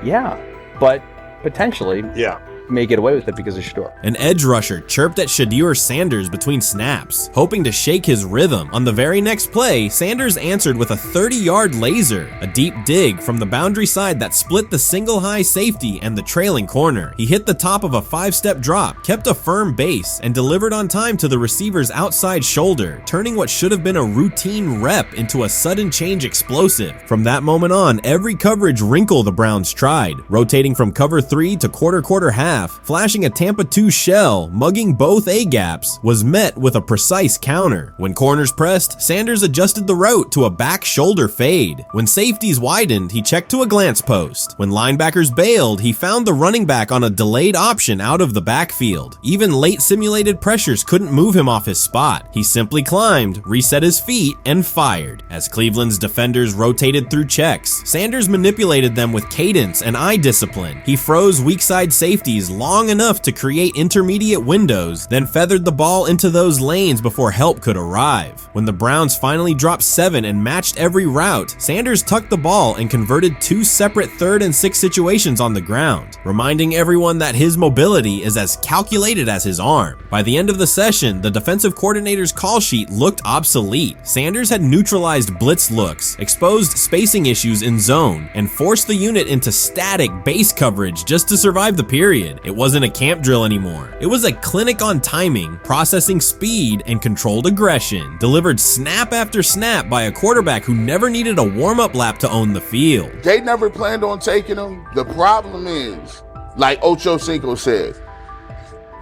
Yeah, but potentially. Yeah. May get away with it because of Shedeur. An edge rusher chirped at Shedeur Sanders between snaps, hoping to shake his rhythm. On the very next play, Sanders answered with a 30-yard laser, a deep dig from the boundary side that split the single high safety and the trailing corner. He hit the top of a 5-step drop, kept a firm base, and delivered on time to the receiver's outside shoulder, turning what should have been a routine rep into a sudden change explosive. From that moment on, every coverage wrinkle the Browns tried, rotating from cover 3 to quarter half, flashing a Tampa 2 shell, mugging both A-gaps, was met with a precise counter. When corners pressed, Sanders adjusted the route to a back shoulder fade. When safeties widened, he checked to a glance post. When linebackers bailed, he found the running back on a delayed option out of the backfield. Even late simulated pressures couldn't move him off his spot. He simply climbed, reset his feet, and fired. As Cleveland's defenders rotated through checks, Sanders manipulated them with cadence and eye discipline. He froze weak side safeties long enough to create intermediate windows, then feathered the ball into those lanes before help could arrive. When the Browns finally dropped 7 and matched every route, Sanders tucked the ball and converted 2 separate 3rd and 6 situations on the ground, reminding everyone that his mobility is as calculated as his arm. By the end of the session, the defensive coordinator's call sheet looked obsolete. Sanders had neutralized blitz looks, exposed spacing issues in zone, and forced the unit into static base coverage just to survive the period. It wasn't a camp drill anymore. It was a clinic on timing, processing speed, and controlled aggression, delivered snap after snap by a quarterback who never needed a warm-up lap to own the field. They never planned on taking him. The problem is, like Ocho Cinco said,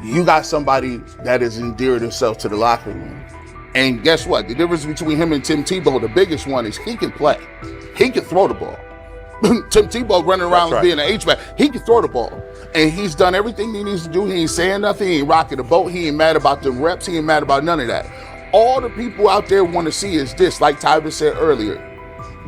you got somebody that has endeared himself to the locker room. And guess what? The difference between him and Tim Tebow, the biggest one, is he can play. He can throw the ball. Tim Tebow running around being an H-back. He can throw the ball. And he's done everything he needs to do. He ain't saying nothing. He ain't rocking the boat. He ain't mad about the reps. He ain't mad about none of that. All the people out there want to see is this, like Tyler said earlier.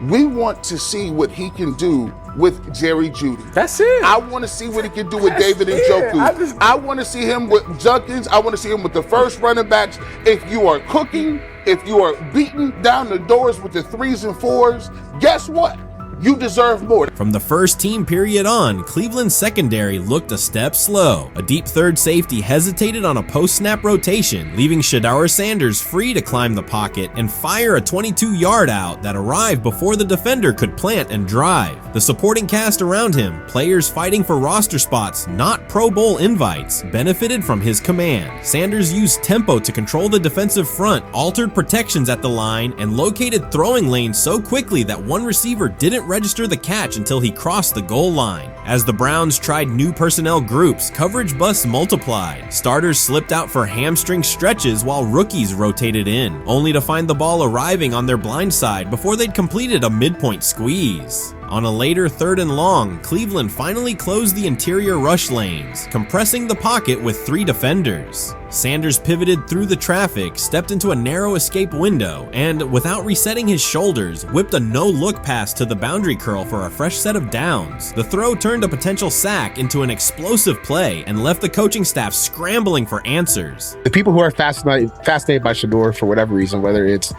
We want to see what he can do with Jerry Jeudy. That's it. I want to see what he can do with David Njoku. I want to see him with Junkins. I want to see him with the first running backs. If you are cooking, if you are beating down the doors with the 3s and 4s, guess what? You deserve more. From the first team period on, Cleveland's secondary looked a step slow. A deep third safety hesitated on a post-snap rotation, leaving Shedeur Sanders free to climb the pocket and fire a 22-yard out that arrived before the defender could plant and drive. The supporting cast around him, players fighting for roster spots, not Pro Bowl invites, benefited from his command. Sanders used tempo to control the defensive front, altered protections at the line, and located throwing lanes so quickly that one receiver didn't register the catch until he crossed the goal line. As the Browns tried new personnel groups, coverage busts multiplied. Starters slipped out for hamstring stretches while rookies rotated in, only to find the ball arriving on their blind side before they'd completed a midpoint squeeze. On a later 3rd and long, Cleveland finally closed the interior rush lanes, compressing the pocket with 3 defenders. Sanders pivoted through the traffic, stepped into a narrow escape window, and, without resetting his shoulders, whipped a no-look pass to the boundary curl for a fresh set of downs. The throw turned a potential sack into an explosive play and left the coaching staff scrambling for answers. The people who are fascinated by Shedeur for whatever reason, whether it's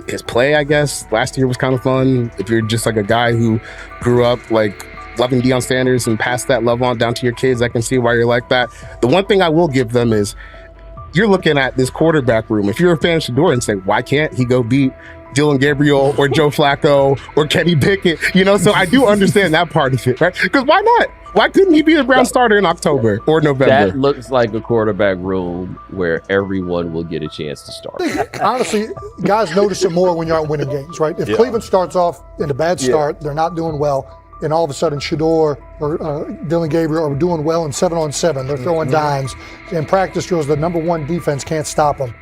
his play, I guess, last year was kind of fun. If you're just like a guy who grew up like loving Deion Sanders and passed that love on down to your kids, I can see why you're like that. The one thing I will give them is you're looking at this quarterback room. If you're a fan of Shedeur and say, why can't he go beat Dillon Gabriel or Joe Flacco or Kenny Pickett? So I do understand that part of it, right? Because why not? Why couldn't he be the Brown starter in October or November? That looks like a quarterback room where everyone will get a chance to start. Honestly, guys notice it more when you're out winning games, right? If Cleveland starts off in a bad start, they're not doing well, and all of a sudden Shedeur or Dillon Gabriel are doing well in 7-on-7, they're throwing dimes. In practice drills, the number one defense can't stop them.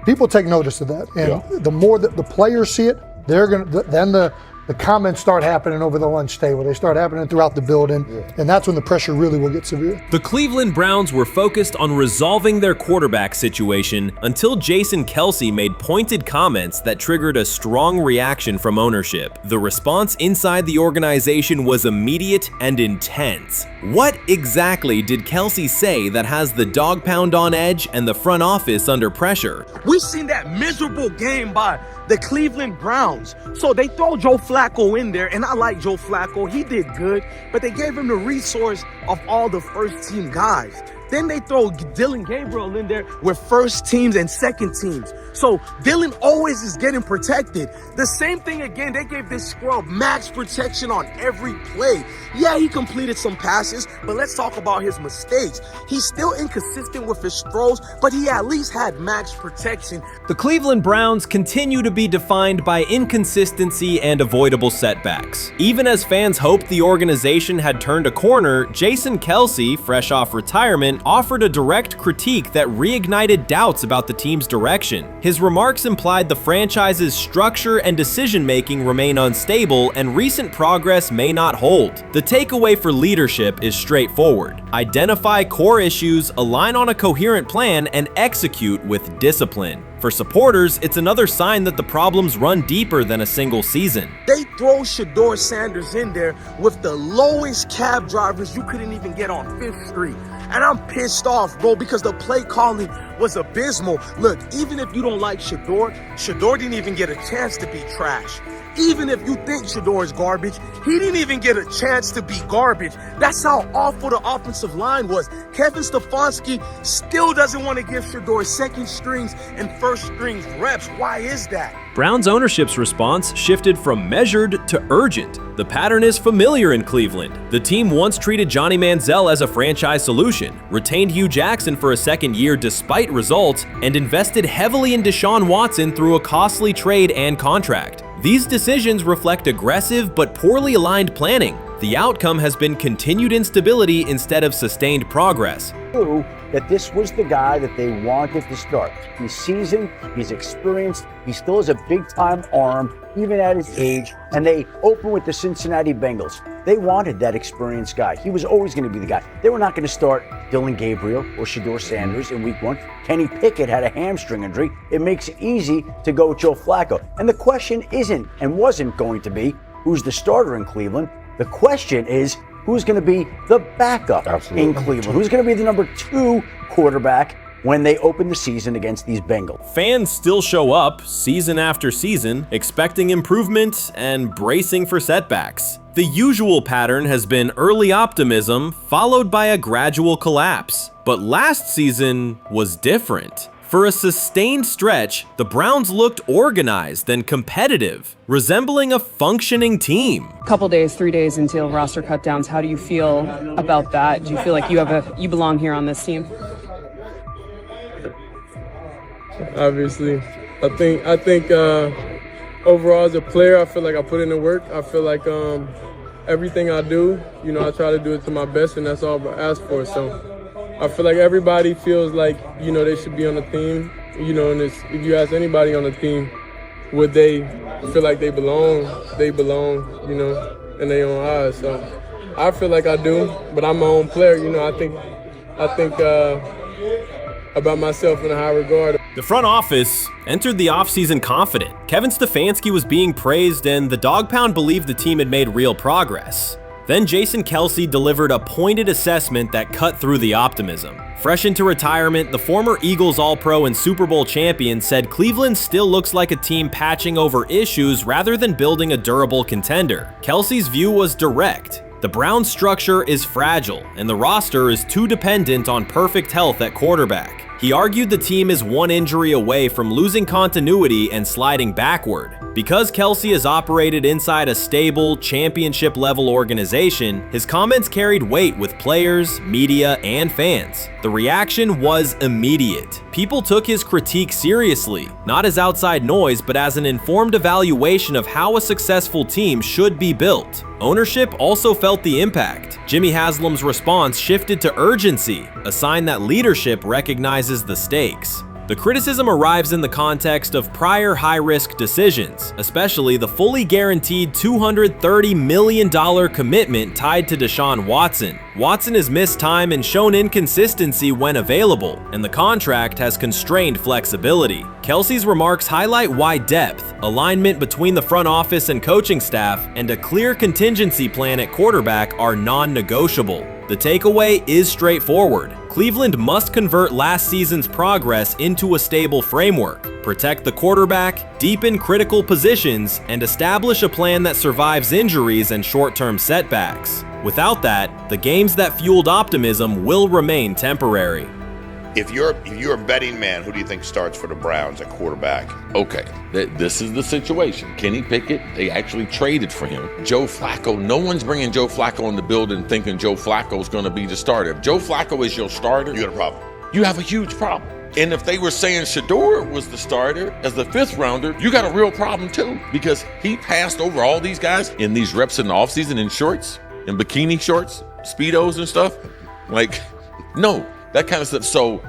People take notice of that, and the more that the players see it, then the comments start happening over the lunch table. They start happening throughout the building, and that's when the pressure really will get severe. The Cleveland Browns were focused on resolving their quarterback situation until Jason Kelce made pointed comments that triggered a strong reaction from ownership. The response inside the organization was immediate and intense. What exactly did Kelce say that has the dog pound on edge and the front office under pressure? We've seen that miserable game by the Cleveland Browns. So they throw Joe Flacco in there, and I like Joe Flacco. He did good, but they gave him the resource of all the first-team guys. Then they throw Dillon Gabriel in there with first teams and second teams. So Dillon always is getting protected. The same thing again, they gave this scrub max protection on every play. Yeah, he completed some passes, but let's talk about his mistakes. He's still inconsistent with his throws, but he at least had max protection. The Cleveland Browns continue to be defined by inconsistency and avoidable setbacks. Even as fans hoped the organization had turned a corner, Jason Kelce, fresh off retirement, offered a direct critique that reignited doubts about the team's direction. His remarks implied the franchise's structure and decision-making remain unstable and recent progress may not hold. The takeaway for leadership is straightforward. Identify core issues, align on a coherent plan, and execute with discipline. For supporters, it's another sign that the problems run deeper than a single season. They throw Shedeur Sanders in there with the lowest cab drivers you couldn't even get on 5th Street. And I'm pissed off, bro, because the play calling was abysmal. Look, even if you don't like Shedeur didn't even get a chance to be trash. Even if you think Shedeur is garbage, he didn't even get a chance to be garbage. That's how awful the offensive line was. Kevin Stefanski still doesn't want to give Shedeur second strings and first strings reps. Why is that? Browns ownership's response shifted from measured to urgent. The pattern is familiar in Cleveland. The team once treated Johnny Manziel as a franchise solution, retained Hugh Jackson for a second year despite results, and invested heavily in Deshaun Watson through a costly trade and contract. These decisions reflect aggressive but poorly aligned planning. The outcome has been continued instability instead of sustained progress. That this was the guy that they wanted to start. He's seasoned, he's experienced, he still has a big-time arm, even at his age, and they open with the Cincinnati Bengals. They wanted that experienced guy. He was always going to be the guy. They were not going to start Dillon Gabriel or Shedeur Sanders in week 1. Kenny Pickett had a hamstring injury. It makes it easy to go with Joe Flacco. And the question isn't and wasn't going to be who's the starter in Cleveland. The question is who's going to be the backup in Cleveland? Who's going to be the number 2 quarterback when they open the season against these Bengals. Fans still show up season after season, expecting improvement and bracing for setbacks. The usual pattern has been early optimism followed by a gradual collapse. But last season was different. For a sustained stretch, the Browns looked organized and competitive, resembling a functioning team. Couple days, 3 days until roster cutdowns, how do you feel about that? Do you feel like you belong here on this team? Obviously, I think overall as a player, I feel like I put in the work. I feel like everything I do, I try to do it to my best, and that's all I ask for. So I feel like everybody feels like, they should be on the team, and if you ask anybody on the team, would they feel like they belong, in their own eyes. So I feel like I do, but I'm my own player, I think about myself in a high regard. The front office entered the offseason confident. Kevin Stefanski was being praised, and the Dog Pound believed the team had made real progress. Then Jason Kelce delivered a pointed assessment that cut through the optimism. Fresh into retirement, the former Eagles All-Pro and Super Bowl champion said Cleveland still looks like a team patching over issues rather than building a durable contender. Kelce's view was direct. The Browns' structure is fragile, and the roster is too dependent on perfect health at quarterback. He argued the team is one injury away from losing continuity and sliding backward. Because Kelce has operated inside a stable, championship-level organization, his comments carried weight with players, media, and fans. The reaction was immediate. People took his critique seriously, not as outside noise, but as an informed evaluation of how a successful team should be built. Ownership also felt the impact. Jimmy Haslam's response shifted to urgency, a sign that leadership recognizes the stakes. The criticism arrives in the context of prior high-risk decisions, especially the fully guaranteed $230 million commitment tied to Deshaun Watson. Watson has missed time and shown inconsistency when available, and the contract has constrained flexibility. Kelce's remarks highlight why depth, alignment between the front office and coaching staff, and a clear contingency plan at quarterback are non-negotiable. The takeaway is straightforward. Cleveland must convert last season's progress into a stable framework, protect the quarterback, deepen critical positions, and establish a plan that survives injuries and short-term setbacks. Without that, the games that fueled optimism will remain temporary. If you're a betting man, who do you think starts for the Browns at quarterback? Okay, this is the situation. Kenny Pickett, they actually traded for him. Joe Flacco, no one's bringing Joe Flacco in the building thinking Joe Flacco's going to be the starter. If Joe Flacco is your starter, you got a problem. You have a huge problem. And if they were saying Shedeur was the starter as the 5th rounder, you got a real problem too, because he passed over all these guys in these reps in the offseason in shorts, in bikini shorts, Speedos and stuff. Like, no. That kind of stuff. So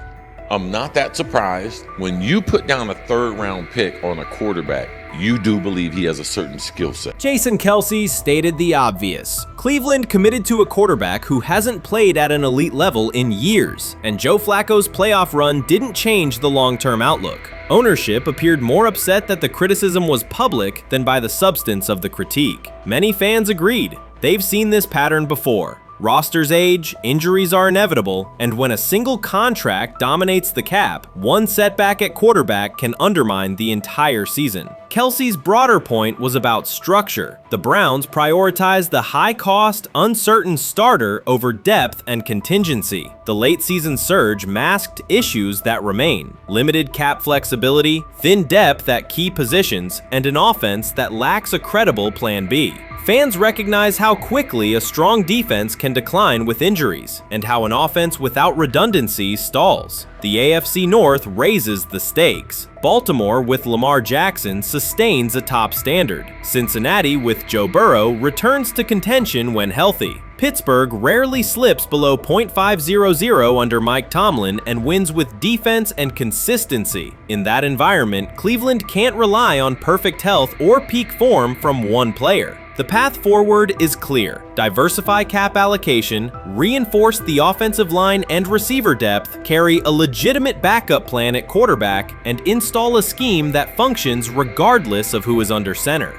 I'm not that surprised when you put down a 3rd round pick on a quarterback. You do believe he has a certain skill set. Jason Kelce stated the obvious. Cleveland committed to a quarterback who hasn't played at an elite level in years, and Joe Flacco's playoff run didn't change the long-term outlook. Ownership appeared more upset that the criticism was public than by the substance of the critique. Many fans agreed. They've seen this pattern before. Rosters age, injuries are inevitable, and when a single contract dominates the cap, one setback at quarterback can undermine the entire season. Kelce's broader point was about structure. The Browns prioritized the high-cost, uncertain starter over depth and contingency. The late-season surge masked issues that remain: limited cap flexibility, thin depth at key positions, and an offense that lacks a credible Plan B. Fans recognize how quickly a strong defense can decline with injuries, and how an offense without redundancy stalls. The AFC North raises the stakes. Baltimore with Lamar Jackson sustains a top standard. Cincinnati with Joe Burrow returns to contention when healthy. Pittsburgh rarely slips below .500 under Mike Tomlin and wins with defense and consistency. In that environment, Cleveland can't rely on perfect health or peak form from one player. The path forward is clear. Diversify cap allocation, reinforce the offensive line and receiver depth, carry a legitimate backup plan at quarterback, and install a scheme that functions regardless of who is under center.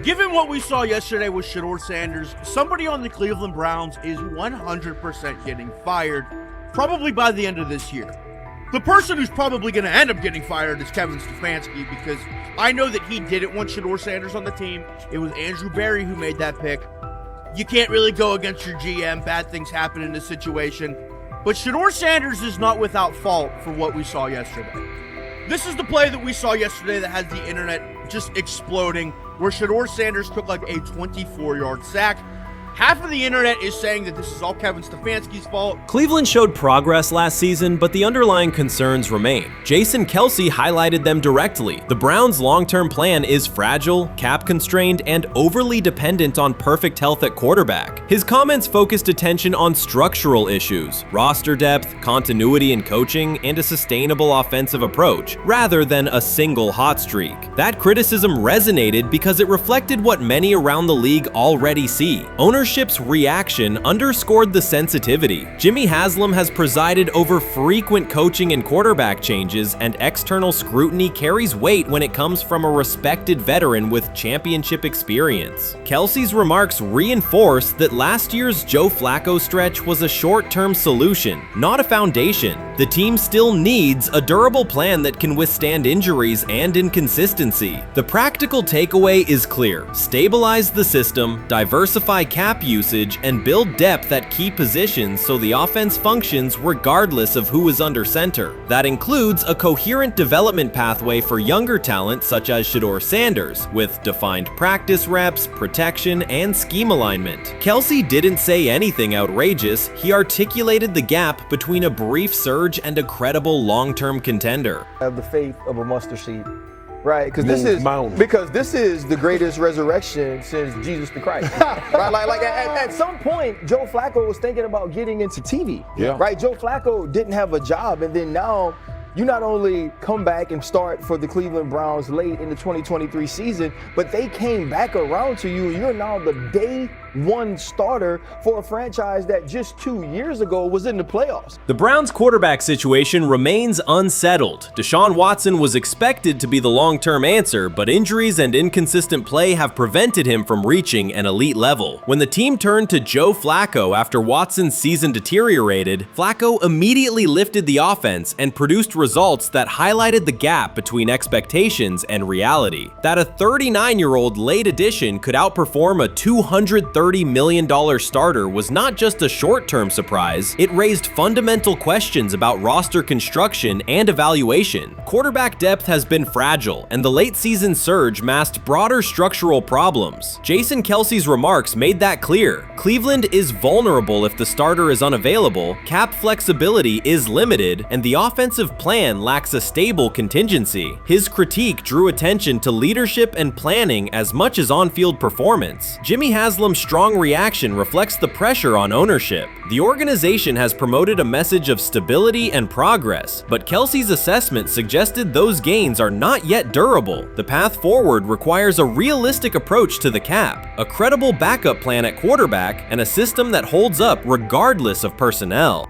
Given what we saw yesterday with Shedeur Sanders, somebody on the Cleveland Browns is 100% getting fired, probably by the end of this year. The person who's probably going to end up getting fired is Kevin Stefanski, because I know that he didn't want Shedeur Sanders on the team. It was Andrew Berry who made that pick. You can't really go against your GM. Bad things happen in this situation. But Shedeur Sanders is not without fault for what we saw yesterday. This is the play that we saw yesterday that has the internet just exploding, where Shedeur Sanders took like a 24-yard sack. Half of the internet is saying that this is all Kevin Stefanski's fault. Cleveland showed progress last season, but the underlying concerns remain. Jason Kelce highlighted them directly. The Browns' long-term plan is fragile, cap-constrained, and overly dependent on perfect health at quarterback. His comments focused attention on structural issues, roster depth, continuity in coaching, and a sustainable offensive approach, rather than a single hot streak. That criticism resonated because it reflected what many around the league already see. Ownership's reaction underscored the sensitivity. Jimmy Haslam has presided over frequent coaching and quarterback changes, and external scrutiny carries weight when it comes from a respected veteran with championship experience. Kelce's remarks reinforce that last year's Joe Flacco stretch was a short-term solution, not a foundation. The team still needs a durable plan that can withstand injuries and inconsistency. The practical takeaway is clear: stabilize the system, diversify cap usage, and build depth at key positions so the offense functions regardless of who is under center. That includes a coherent development pathway for younger talent such as Shedeur Sanders, with defined practice reps, protection, and scheme alignment. Kelce didn't say anything outrageous. He articulated the gap between a brief surge and a credible long-term contender. I have the faith of a mustard seed. Right, because this is the greatest resurrection since Jesus the Christ. Right, like at some point, Joe Flacco was thinking about getting into TV. Yeah. Right, Joe Flacco didn't have a job, and then now you not only come back and start for the Cleveland Browns late in the 2023 season, but they came back around to you, and you're now the day one starter for a franchise that just 2 years ago was in the playoffs. The Browns' quarterback situation remains unsettled. Deshaun Watson was expected to be the long-term answer, but injuries and inconsistent play have prevented him from reaching an elite level. When the team turned to Joe Flacco after Watson's season deteriorated, Flacco immediately lifted the offense and produced results that highlighted the gap between expectations and reality. That a 39-year-old late addition could outperform a $230 million starter was not just a short-term surprise, it raised fundamental questions about roster construction and evaluation. Quarterback depth has been fragile, and the late-season surge masked broader structural problems. Jason Kelce's remarks made that clear. Cleveland is vulnerable if the starter is unavailable, cap flexibility is limited, and the offensive plan lacks a stable contingency. His critique drew attention to leadership and planning as much as on-field performance. Jimmy Haslam's strong reaction reflects the pressure on ownership. The organization has promoted a message of stability and progress, but Kelce's assessment suggested those gains are not yet durable. The path forward requires a realistic approach to the cap, a credible backup plan at quarterback, and a system that holds up regardless of personnel.